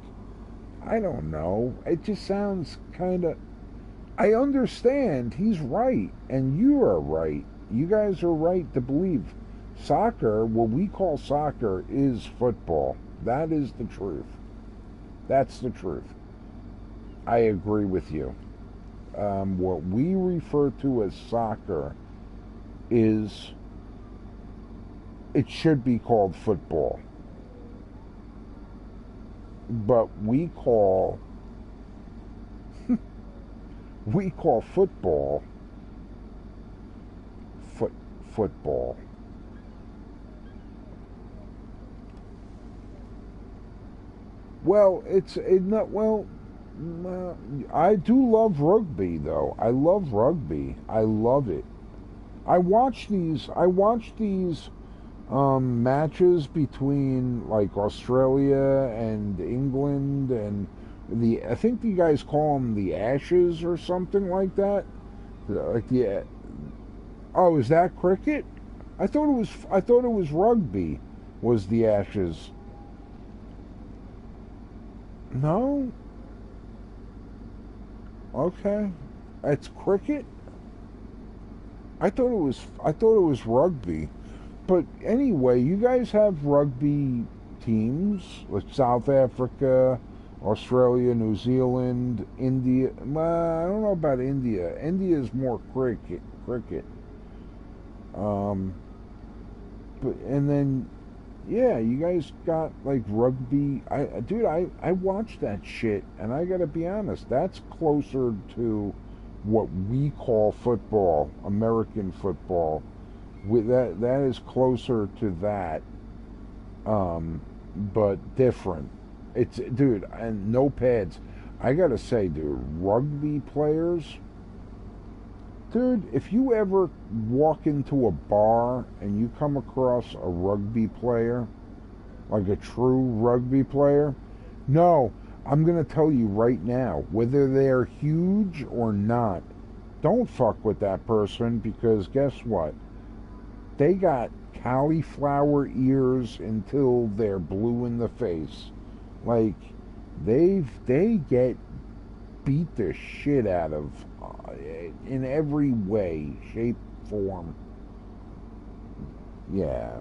[SPEAKER 2] I don't know. It just sounds kind of... I understand. He's right. And you are right. You guys are right to believe soccer, what we call soccer, is football. That is the truth. That's the truth. I agree with you. What we refer to as soccer is, it should be called football. But we call football football. Well, I do love rugby though. I love rugby. I love it. I watch these matches between like Australia and England, and I think you guys call them the Ashes or something like that. Oh, is that cricket? I thought it was rugby was the Ashes. No? Okay. It's cricket? I thought it was rugby. But anyway, you guys have rugby teams like South Africa, Australia, New Zealand, India. I don't know about India. India is more cricket. But and then yeah, you guys got like rugby. I watched that shit, and I gotta be honest, that's closer to what we call football, American football. With that is closer to that, but different. It's dude, and no pads. I gotta say, dude, rugby players. Dude, if you ever walk into a bar and you come across a rugby player, like a true rugby player, no, I'm going to tell you right now, whether they're huge or not, don't fuck with that person, because guess what? They got cauliflower ears until they're blue in the face. Like, they get beat the shit out of in every way, shape, form. Yeah.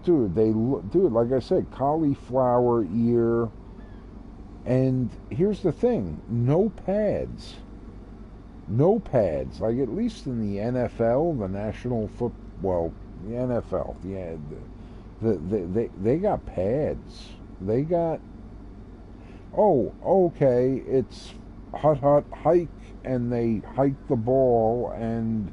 [SPEAKER 2] dude, dude, like I said, cauliflower ear. And here's the thing: no pads, no pads. Like at least in the NFL, the National Foot, well, the NFL, yeah, they got pads. They got. Oh, okay. It's hike, and they hike the ball, and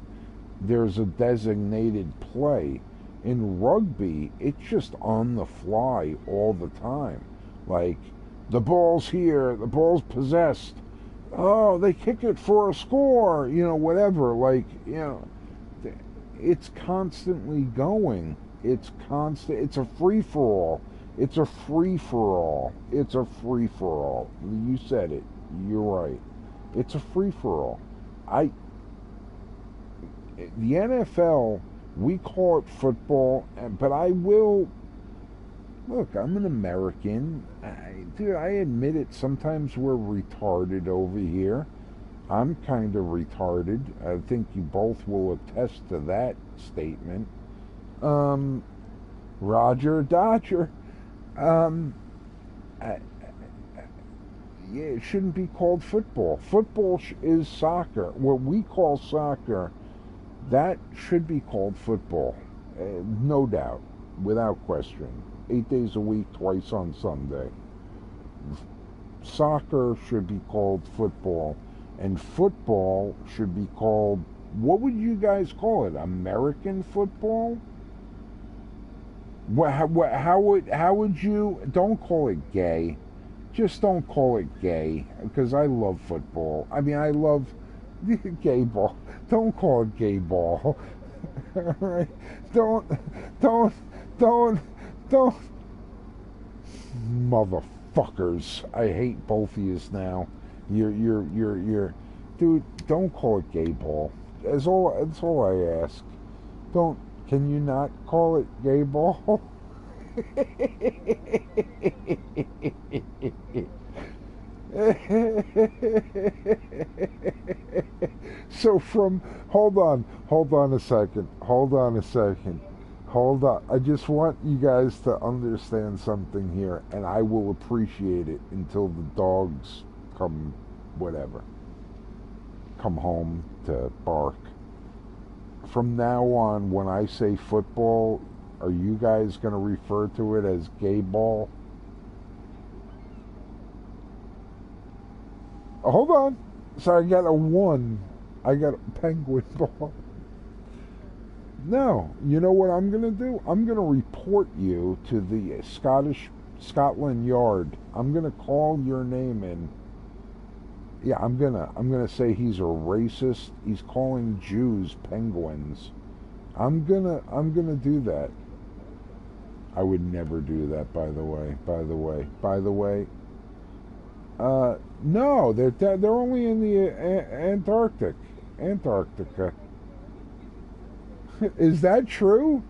[SPEAKER 2] there's a designated play. In rugby, it's just on the fly all the time. Like, the ball's here, the ball's possessed. Oh, they kick it for a score, whatever. Like, it's constantly going. It's constant. It's a free-for-all. It's a free-for-all. It's a free-for-all. You said it. You're right. It's a free-for-all. The NFL, we call it football, but I will. Look, I'm an American. Dude, I admit it. Sometimes we're retarded over here. I'm kind of retarded. I think you both will attest to that statement. Roger Dodger. Yeah, it shouldn't be called football. Football is soccer. What we call soccer, that should be called football. No doubt, without question. 8 days a week, twice on Sunday. Soccer should be called football, and football should be called, what would you guys call it? American football? How would you? Don't call it gay. Just don't call it gay, because I love football. I mean, I love gay ball. Don't call it gay ball. All right? Don't. Motherfuckers! I hate both of yous now. You're. Dude, don't call it gay ball. That's all I ask. Don't. Can you not call it gay ball? So hold on a second. I just want you guys to understand something here, and I will appreciate it until the dogs come home to bark. From now on, when I say football, are you guys going to refer to it as gay ball? Hold on. So I got a 1. I got a penguin ball. No. You know what I'm going to do? I'm going to report you to the Scotland Yard. I'm going to call your name in. Yeah, I'm gonna say he's a racist. He's calling Jews penguins. I'm gonna do that. I would never do that, by the way. No, they're only in the Antarctica. Is that true?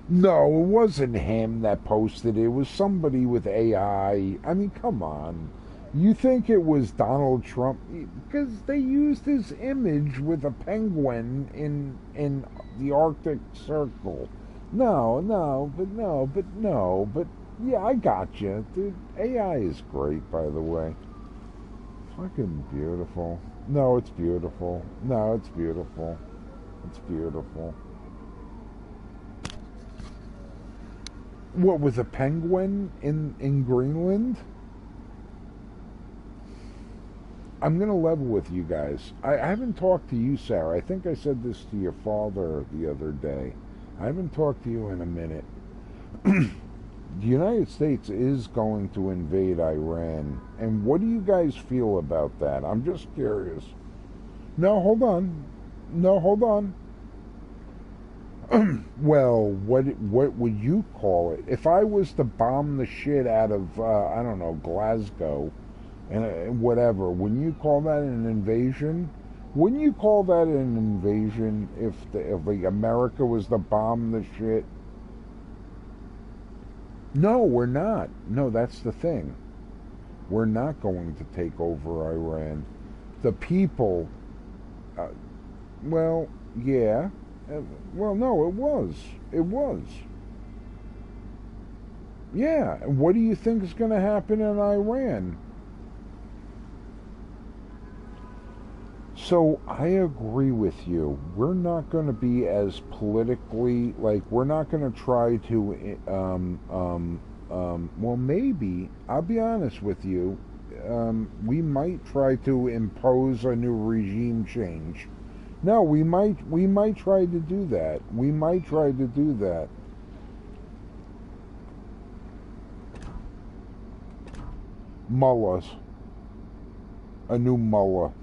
[SPEAKER 2] No, it wasn't him that posted it. It was somebody with AI. I mean, come on. You think it was Donald Trump? Because they used his image with a penguin in the Arctic Circle. But yeah, I got you. Dude, AI is great, by the way. Fucking beautiful. No, it's beautiful. It's beautiful. What, with a penguin in Greenland? I'm going to level with you guys. I haven't talked to you, Sarah. I think I said this to your father the other day. I haven't talked to you in a minute. The United States is going to invade Iran. And what do you guys feel about that? I'm just curious. No, hold on. Well, what would you call it? If I was to bomb the shit out of, I don't know, Glasgow, and whatever, wouldn't you call that an invasion? Wouldn't you call that an invasion if America was to bomb the shit? No, we're not. No, that's the thing. We're not going to take over Iran. The people, Well, yeah. Well, no, it was. It was. Yeah. What do you think is going to happen in Iran? So I agree with you. We're not going to be as politically, like, we're not going to try to, well, maybe, I'll be honest with you, we might try to impose a new regime change. No, we might try to do that. We might try to do that. Mullahs. A new mullah.